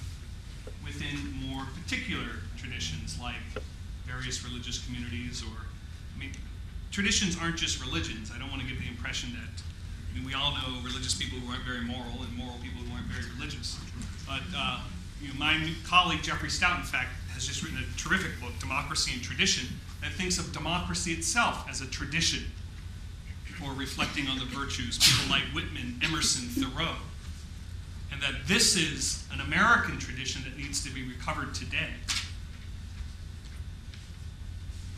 within more particular traditions, like various religious communities traditions aren't just religions. I don't want to give the impression that, we all know religious people who aren't very moral and moral people who aren't very religious. But my new colleague, Jeffrey Stout, in fact, has just written a terrific book, Democracy and Tradition, that thinks of democracy itself as a tradition for reflecting on the virtues, people like Whitman, Emerson, Thoreau. And that this is an American tradition that needs to be recovered today.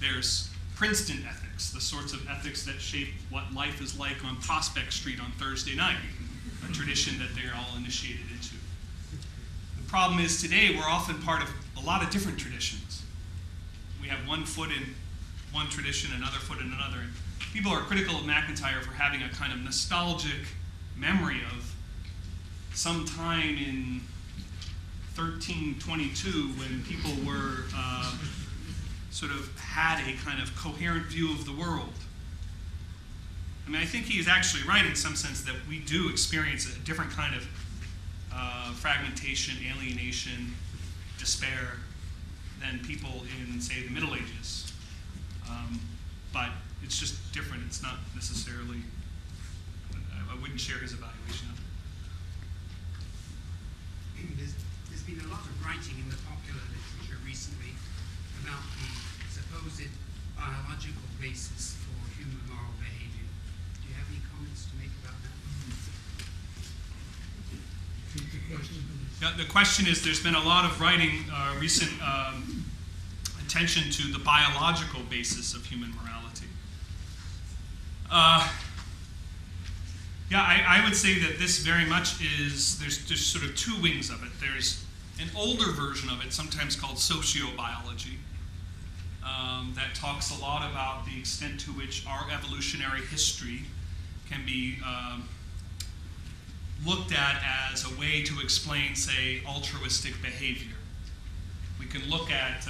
There's Princeton ethics, the sorts of ethics that shape what life is like on Prospect Street on Thursday night, a tradition that they're all initiated into. The problem is today we're often part of a lot of different traditions. We have one foot in one tradition, another foot in another. And people are critical of MacIntyre for having a kind of nostalgic memory of some time in 1322 when people were sort of had a kind of coherent view of the world. I think he is actually right in some sense that we do experience a different kind of fragmentation, alienation, despair than people in, say, the Middle Ages. But it's just different. It's not necessarily, I wouldn't share his evaluation of it. There's been a lot of writing in the popular literature recently about the supposed biological basis for human moral behavior. Do you have any comments to make about that? Yeah, the question is, there's been a lot of writing, recent attention to the biological basis of human morality. I would say that this very much is, there's sort of two wings of it. There's an older version of it, sometimes called sociobiology, that talks a lot about the extent to which our evolutionary history can be looked at as a way to explain, say, altruistic behavior. We can look at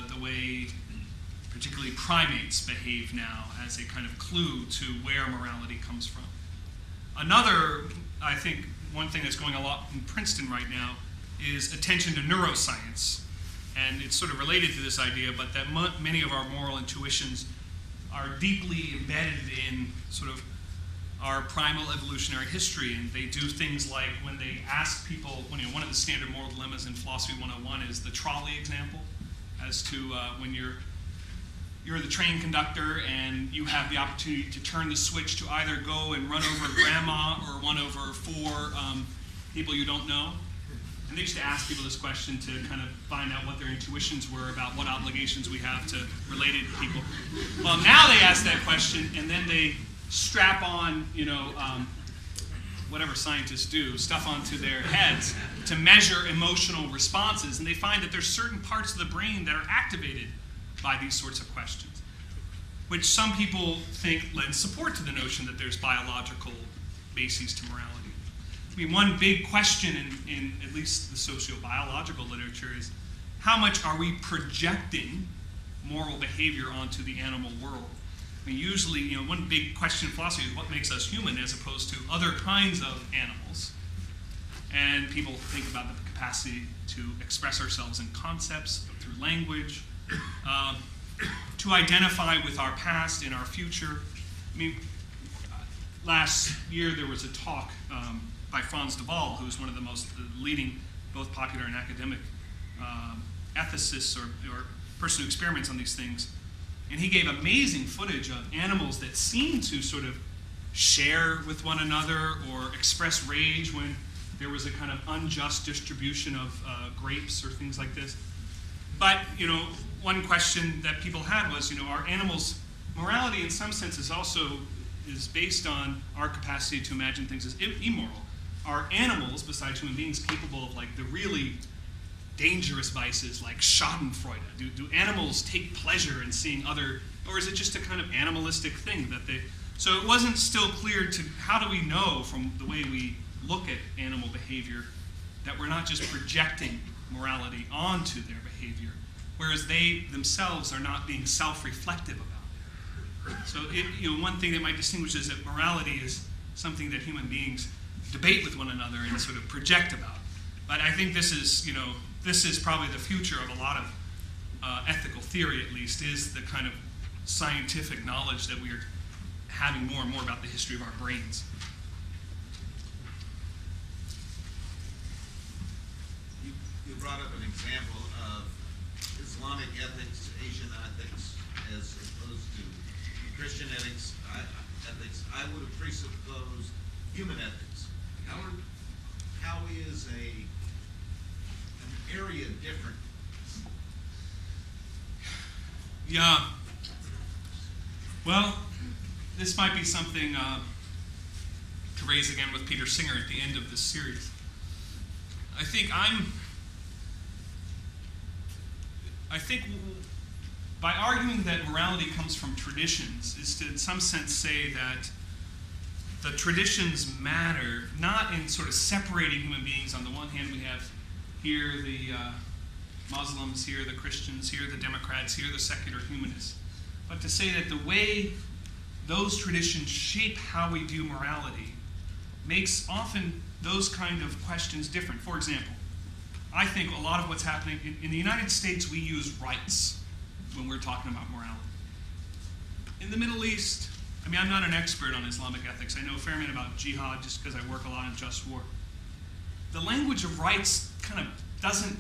the way particularly primates behave now as a kind of clue to where morality comes from. Another, I think, one thing that's going a lot in Princeton right now is attention to neuroscience. And it's sort of related to this idea, but that many of our moral intuitions are deeply embedded in sort of our primal evolutionary history. And they do things like when they ask people, one of the standard moral dilemmas in Philosophy 101 is the trolley example, as to when you're the train conductor and you have the opportunity to turn the switch to either go and run over grandma or run over four people you don't know. And they used to ask people this question to kind of find out what their intuitions were about what obligations we have to related people. Well, now they ask that question and then they strap on, whatever scientists do, stuff onto their heads to measure emotional responses. And they find that there's certain parts of the brain that are activated by these sorts of questions. which some people think lends support to the notion that there's biological bases to morality. I mean, one big question in at least the sociobiological literature is how much are we projecting moral behavior onto the animal world? I mean, usually, one big question in philosophy is what makes us human as opposed to other kinds of animals. And people think about the capacity to express ourselves in concepts through language, to identify with our past and our future. I mean, last year there was a talk by Franz de Waal, who's one of the most leading, both popular and academic ethicists or person who experiments on these things. And he gave amazing footage of animals that seemed to sort of share with one another or express rage when there was a kind of unjust distribution of grapes or things like this. But, one question that people had was, are animals, morality in some sense is based on our capacity to imagine things as immoral. Are animals, besides human beings, capable of like the really dangerous vices like schadenfreude? Do animals take pleasure in seeing other, or is it just a kind of animalistic thing that they, so it wasn't still clear to, how do we know from the way we look at animal behavior that we're not just projecting morality onto their behavior, whereas they themselves are not being self-reflective about it. So one thing that might distinguish is that morality is something that human beings debate with one another and sort of project about. But I think this is probably the future of a lot of ethical theory, at least, is the kind of scientific knowledge that we are having more and more about the history of our brains. You brought up an example of Islamic ethics, Asian ethics, as opposed to Christian ethics. I would have presupposed human ethics. How is an area different? Yeah. Well, this might be something to raise again with Peter Singer at the end of this series. I think by arguing that morality comes from traditions is to, in some sense, say that the traditions matter, not in sort of separating human beings. On the one hand, we have here the Muslims, here the Christians, here the Democrats, here the secular humanists. But to say that the way those traditions shape how we view morality makes often those kind of questions different. For example, I think a lot of what's happening in the United States, we use rights when we're talking about morality. In the Middle East, I mean, I'm not an expert on Islamic ethics. I know a fair amount about jihad just because I work a lot in just war. The language of rights kind of doesn't,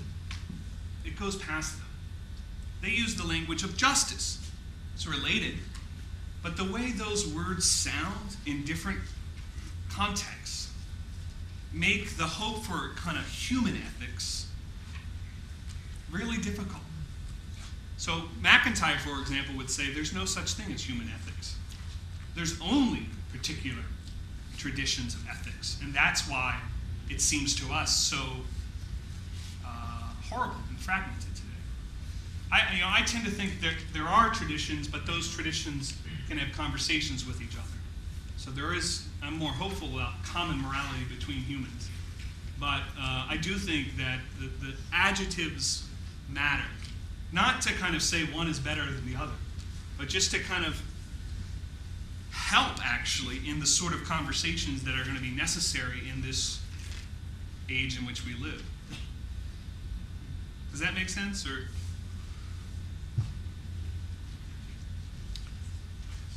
it goes past them. They use the language of justice. It's related. But the way those words sound in different contexts make the hope for kind of human ethics really difficult. So McIntyre, for example, would say there's no such thing as human ethics. There's only particular traditions of ethics. And that's why it seems to us so horrible and fragmented today. I tend to think that there are traditions, but those traditions can have conversations with each other. So I'm more hopeful about common morality between humans. But I do think that the adjectives matter. Not to kind of say one is better than the other, but just to kind of help, actually, in the sort of conversations that are going to be necessary in this age in which we live. Does that make sense? Or?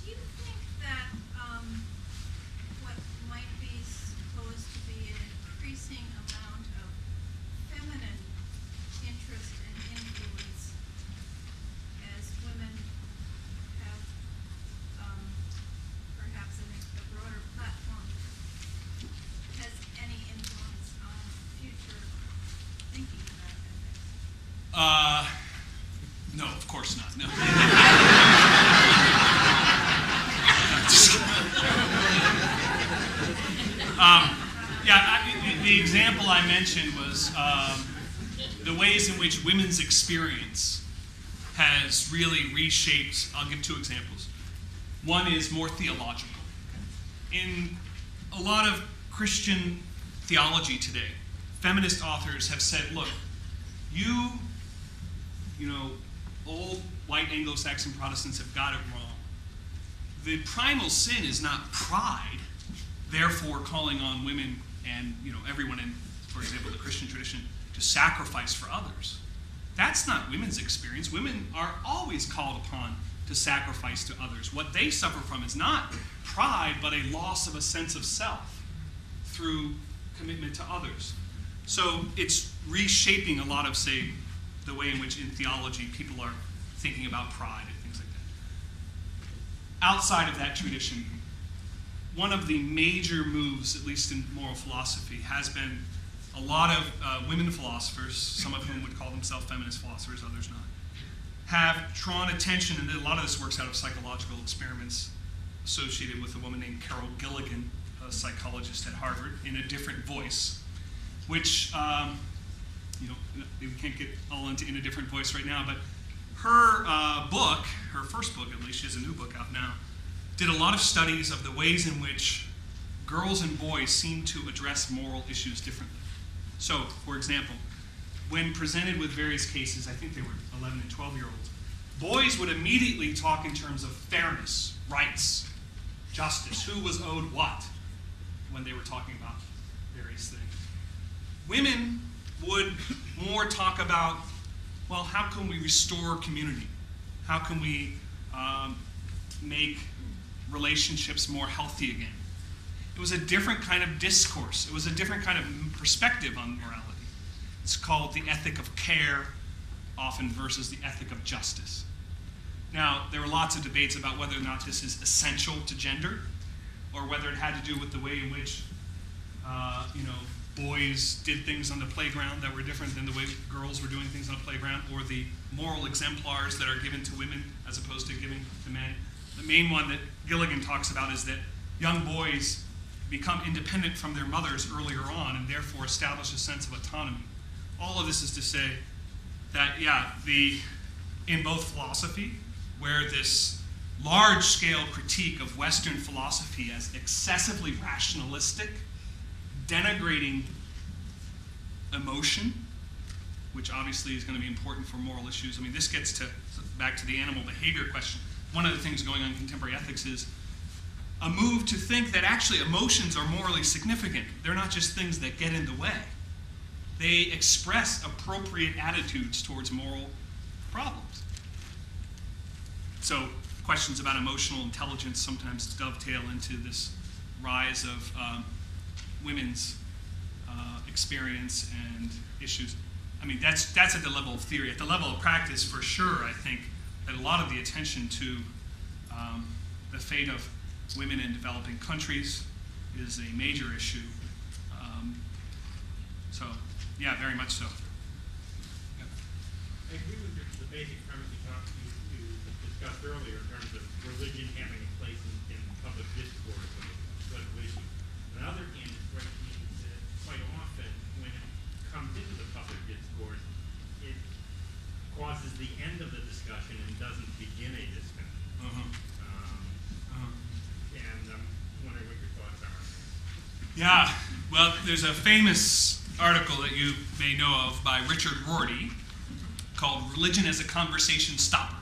Do you think that what might be supposed to be an increasing amount of feminine interest and influence as women have perhaps a broader platform has any influence on future thinking about ethics? No, of course not. No. The example I mentioned was the ways in which women's experience has really reshaped. I'll give two examples. One is more theological. In a lot of Christian theology today, feminist authors have said, look, you know, old white Anglo-Saxon Protestants have got it wrong. The primal sin is not pride, therefore calling on women and, you know, everyone in, for example, the Christian tradition to sacrifice for others. That's not women's experience. Women are always called upon to sacrifice to others. What they suffer from is not pride, but a loss of a sense of self through commitment to others. So it's reshaping a lot of, say, the way in which in theology people are thinking about pride and things like that. Outside of that tradition, one of the major moves, at least in moral philosophy, has been a lot of women philosophers, some of whom would call themselves feminist philosophers, others not, have drawn attention, and a lot of this works out of psychological experiments associated with a woman named Carol Gilligan, a psychologist at Harvard, in a different voice, which, you know, we can't get all into In a Different Voice right now, but her book, her first book at least, she has a new book out now, did a lot of studies of the ways in which girls and boys seem to address moral issues differently. So, for example, when presented with various cases, I think they were 11 and 12-year-olds, boys would immediately talk in terms of fairness, rights, justice, who was owed what, when they were talking about various things. Women would more talk about, well, how can we restore community? How can we make relationships more healthy again? It was a different kind of discourse. It was a different kind of perspective on morality. It's called the ethic of care, often, versus the ethic of justice. Now, there were lots of debates about whether or not this is essential to gender, or whether it had to do with the way in which, you know, boys did things on the playground that were different than the way girls were doing things on the playground, or the moral exemplars that are given to women as opposed to giving to men. The main one that Gilligan talks about is that young boys become independent from their mothers earlier on and therefore establish a sense of autonomy. All of this is to say that, yeah, in both philosophy, where this large-scale critique of Western philosophy as excessively rationalistic, denigrating emotion, which obviously is going to be important for moral issues. I mean, this gets back to the animal behavior question. One of the things going on in contemporary ethics is a move to think that actually emotions are morally significant. They're not just things that get in the way. They express appropriate attitudes towards moral problems. So questions about emotional intelligence sometimes dovetail into this rise of women's experience and issues. I mean, that's at the level of theory. At the level of practice, for sure, I think that a lot of the attention to the fate of women in developing countries is a major issue. So, yeah, very much so. I agree with the basic premise you discussed earlier in terms of religion having a place in public discourse of social issues. On the other hand, it strikes me that quite often when it comes into the public discourse, it causes the end of the discussion and doesn't begin a discussion. And I'm wondering what your thoughts are on that. Yeah, well, there's a famous article that you may know of by Richard Rorty called Religion as a Conversation Stopper.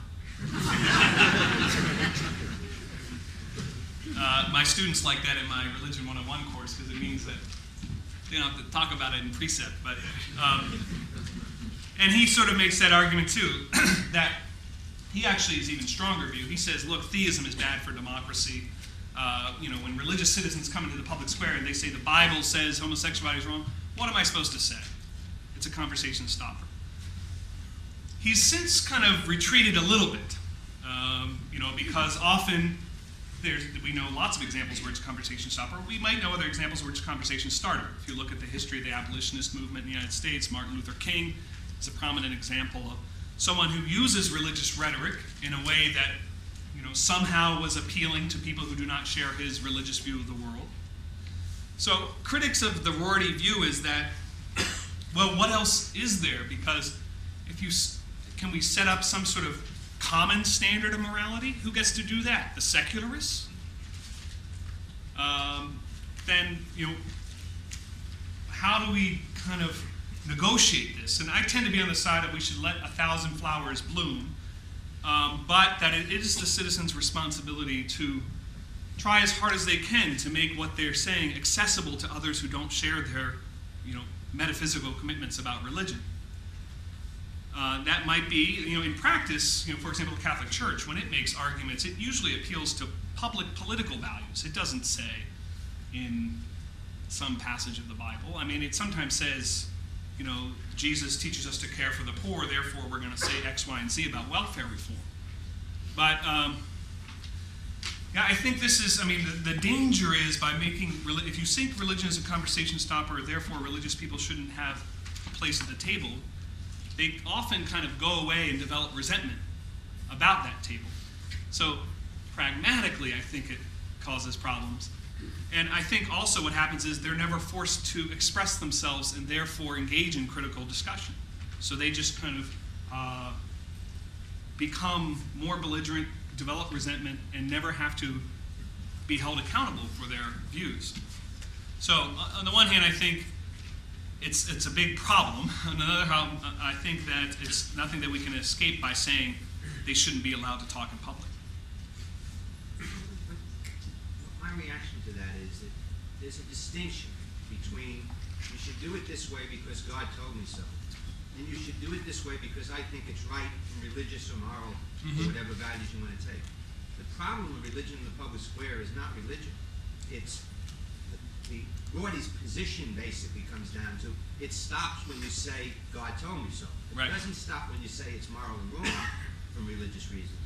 My students like that in my Religion 101 course because it means that they don't have to talk about it in precept. But and he sort of makes that argument too, that he actually is even stronger view. He says, look, theism is bad for democracy. You know, when religious citizens come into the public square and they say the Bible says homosexuality is wrong, what am I supposed to say? It's a conversation stopper. He's since kind of retreated a little bit, you know, because often we know lots of examples where it's a conversation stopper. We might know other examples where it's a conversation starter. If you look at the history of the abolitionist movement in the United States, Martin Luther King is a prominent example of someone who uses religious rhetoric in a way that, you know, somehow was appealing to people who do not share his religious view of the world. So critics of the Rorty view is that, well, what else is there? Because if you can we set up some sort of common standard of morality. Who gets to do that? The secularists? Then, how do we kind of negotiate this? And I tend to be on the side that we should let 1,000 flowers bloom, but that it is the citizens' responsibility to try as hard as they can to make what they're saying accessible to others who don't share their, metaphysical commitments about religion. That might be, in practice, for example, the Catholic Church, when it makes arguments, it usually appeals to public political values. It doesn't say in some passage of the Bible. I mean, it sometimes says, Jesus teaches us to care for the poor, therefore we're going to say X, Y, and Z about welfare reform. But, I think this is, the danger is by making, if you think religion is a conversation stopper, therefore religious people shouldn't have a place at the table, they often kind of go away and develop resentment about that table. So pragmatically, I think it causes problems. And I think also what happens is they're never forced to express themselves and therefore engage in critical discussion. So they just kind of become more belligerent, develop resentment, and never have to be held accountable for their views. So on the one hand, I think it's a big problem. On the other hand, I think that it's nothing that we can escape by saying they shouldn't be allowed to talk in public. My reaction to that is that there's a distinction between you should do it this way because God told me so, and you should do it this way because I think it's right and religious or moral or whatever values you want to take. The problem with religion in the public square is not religion. It's the Gordy's position basically comes down to it stops when you say God told me so. Right. It doesn't stop when you say it's moral and wrong from religious reasons.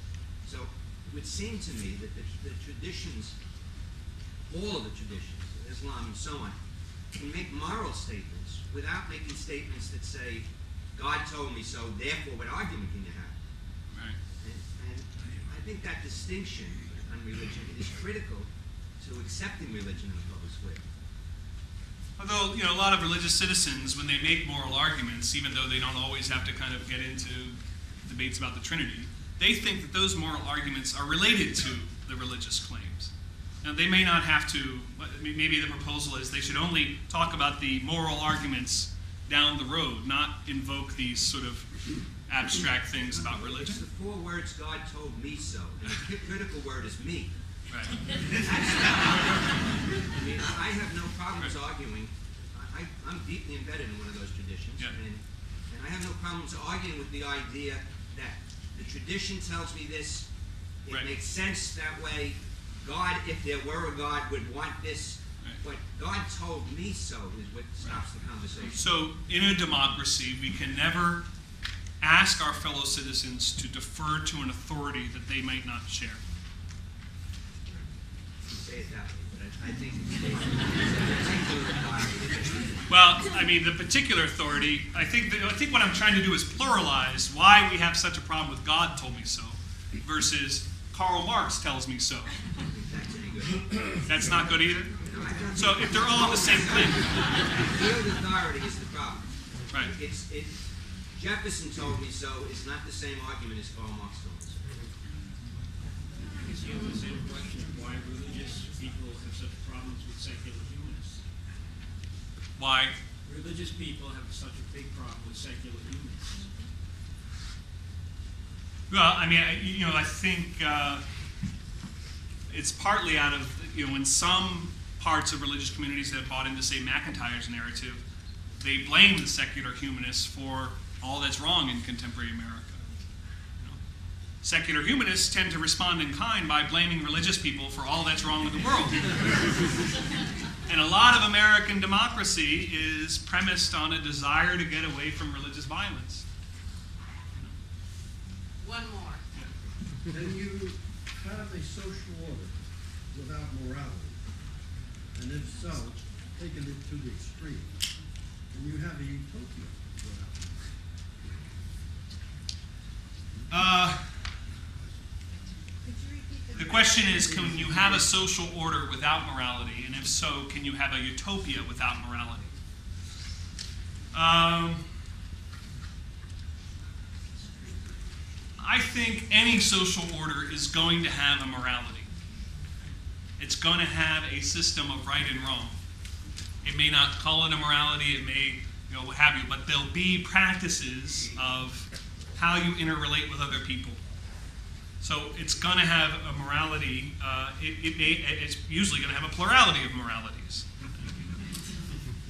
So it would seem to me that the traditions, all of the traditions, Islam and so on, can make moral statements without making statements that say God told me so, therefore what argument can you have? Right. And I think that distinction on religion is critical to accepting religion in the public square. Although, a lot of religious citizens, when they make moral arguments, even though they don't always have to kind of get into debates about the Trinity, they think that those moral arguments are related to the religious claims. Now, they may not have to, maybe the proposal is they should only talk about the moral arguments down the road, not invoke these sort of abstract things about religion. It's the 4 words God told me so, and the critical word is me. Right. I have no problems arguing. I'm deeply embedded in one of those traditions, Yeah. and I have no problems arguing with the idea that the tradition tells me this. It Right. makes sense that way. God, if there were a God, would want this. Right. But God told me so is what stops the conversation. So, in a democracy, we can never ask our fellow citizens to defer to an authority that they might not share. You say it that way, but I think it's Well, the particular authority, I think what I'm trying to do is pluralize why we have such a problem with God told me so versus Karl Marx tells me so. that's any good. That's not good either? No, I don't So if they're all on the same thing. Field authority is the problem. Right. Jefferson told me so is not the same argument as Karl Marx told me so. I guess you have the same question of why religious people have such problems with secular humanists. Why? Religious people have such a big problem with secular humanists. Well, I think it's partly out of, in some parts of religious communities that have bought into, say, McIntyre's narrative, they blame the secular humanists for all that's wrong in contemporary America. Secular humanists tend to respond in kind by blaming religious people for all that's wrong with the world. And a lot of American democracy is premised on a desire to get away from religious violence. One more. Then you have a social order without morality, and if so, taking it to the extreme, and you have a utopia without morality. The question is, can you have a social order without morality? And if so, can you have a utopia without morality? I think any social order is going to have a morality. It's going to have a system of right and wrong. It may not call it a morality, it may, what have you, but there'll be practices of how you interrelate with other people. So it's going to have a morality. It's usually going to have a plurality of moralities.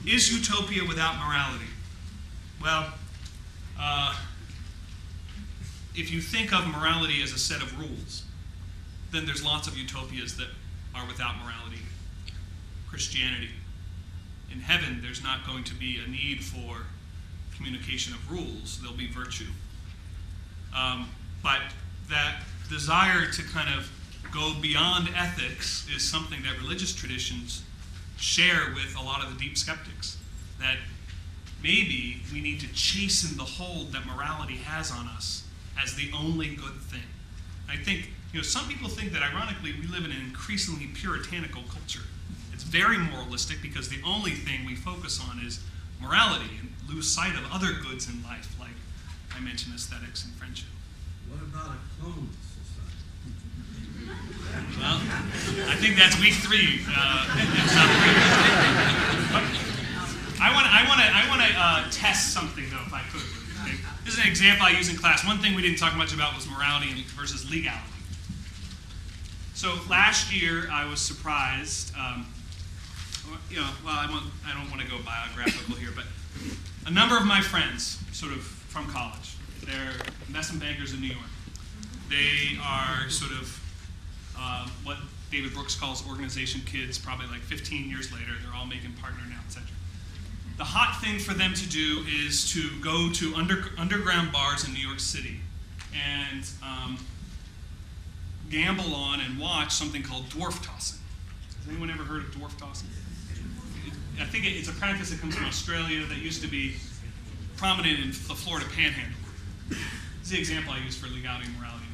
Is utopia without morality? Well, if you think of morality as a set of rules, then there's lots of utopias that are without morality. Christianity. In heaven, there's not going to be a need for communication of rules. There'll be virtue. But that desire to kind of go beyond ethics is something that religious traditions share with a lot of the deep skeptics. That maybe we need to chasten the hold that morality has on us as the only good thing. I think, some people think that ironically we live in an increasingly puritanical culture. It's very moralistic because the only thing we focus on is morality and lose sight of other goods in life, like I mentioned aesthetics and friendship. What about a clone society? Well, I think that's week 3. I want to test something though, if I could. Okay? This is an example I use in class. One thing we didn't talk much about was morality versus legality. So last year I was surprised. I don't want to go biographical here, but a number of my friends, sort of from college, they're investment bankers in New York. They are sort of what David Brooks calls organization kids, probably like 15 years later. They're all making partner now, etc. The hot thing for them to do is to go to underground bars in New York City and gamble on and watch something called dwarf tossing. Has anyone ever heard of dwarf tossing? I think it's a practice that comes from Australia that used to be prominent in the Florida Panhandle. This is the example I use for legality and morality.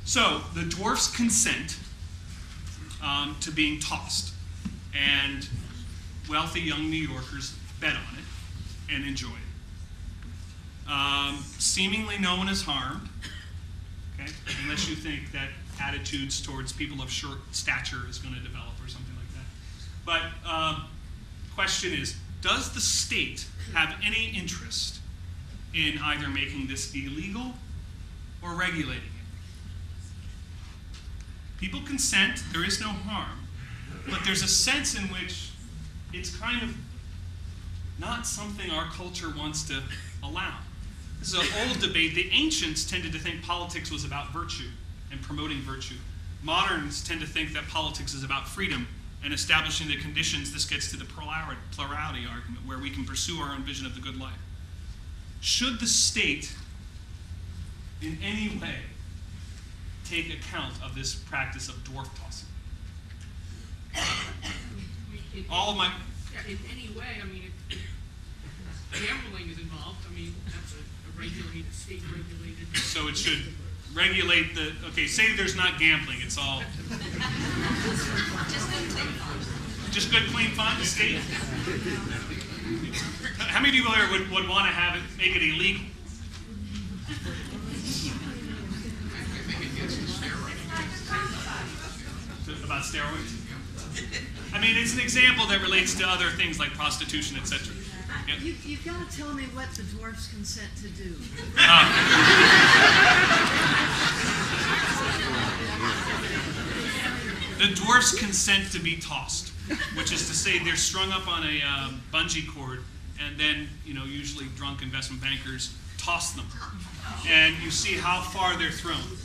So the dwarfs consent to being tossed, and wealthy young New Yorkers bet on it and enjoy it. Seemingly no one is harmed, okay, unless you think that attitudes towards people of short stature is going to develop or something like that. But question is, does the state have any interest in either making this illegal or regulating it? People consent, there is no harm, but there's a sense in which it's kind of not something our culture wants to allow. This is an old debate. The ancients tended to think politics was about virtue and promoting virtue. Moderns tend to think that politics is about freedom and establishing the conditions. This gets to the plurality argument, where we can pursue our own vision of the good life. Should the state in any way take account of this practice of dwarf tossing? All of my... In any way, I mean, if gambling is involved, I mean, that's a regulated, state-regulated... So it should regulate the... Okay, say there's not gambling, it's all... Just good, clean fun, the state? How many people here would want to have it, make it illegal? About steroids? I mean, it's an example that relates to other things like prostitution, etc. Yeah. You've got to tell me what the dwarfs consent to do. The dwarfs consent to be tossed, which is to say they're strung up on a bungee cord, and then, usually drunk investment bankers toss them. And you see how far they're thrown.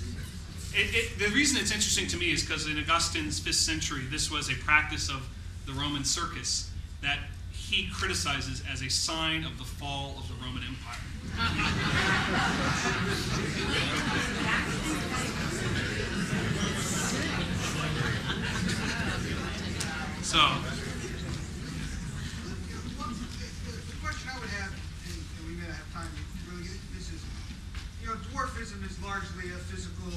The reason it's interesting to me is because in Augustine's 5th century, this was a practice of the Roman circus that he criticizes as a sign of the fall of the Roman Empire. So, the question I would have, and we may not have time to really get into this, is, dwarfism is largely a physical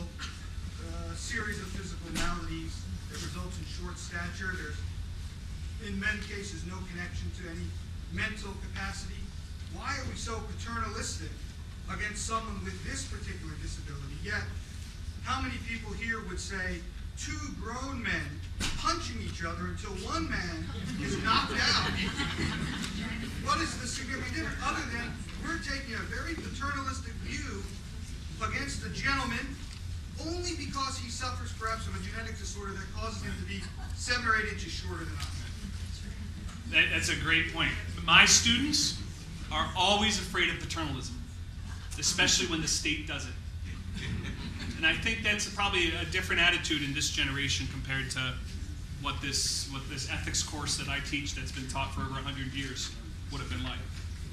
series of physical maladies that results in short stature. There's, in many cases, no connection to any mental capacity. Why are we so paternalistic against someone with this particular disability. Yet, how many people here would say two grown men punching each other until one man is knocked out? What is the significant difference other than we're taking a very paternalistic view against a gentleman only because he suffers perhaps from a genetic disorder that causes him to be 7 or 8 inches shorter than us? That's a great point. My students are always afraid of paternalism, especially when the state does it. And I think that's probably a different attitude in this generation compared to what this ethics course that I teach that's been taught for over 100 years would have been like.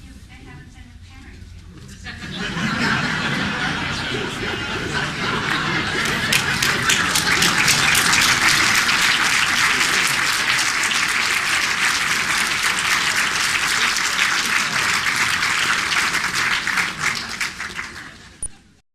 Yeah, but they haven't been a parent yet.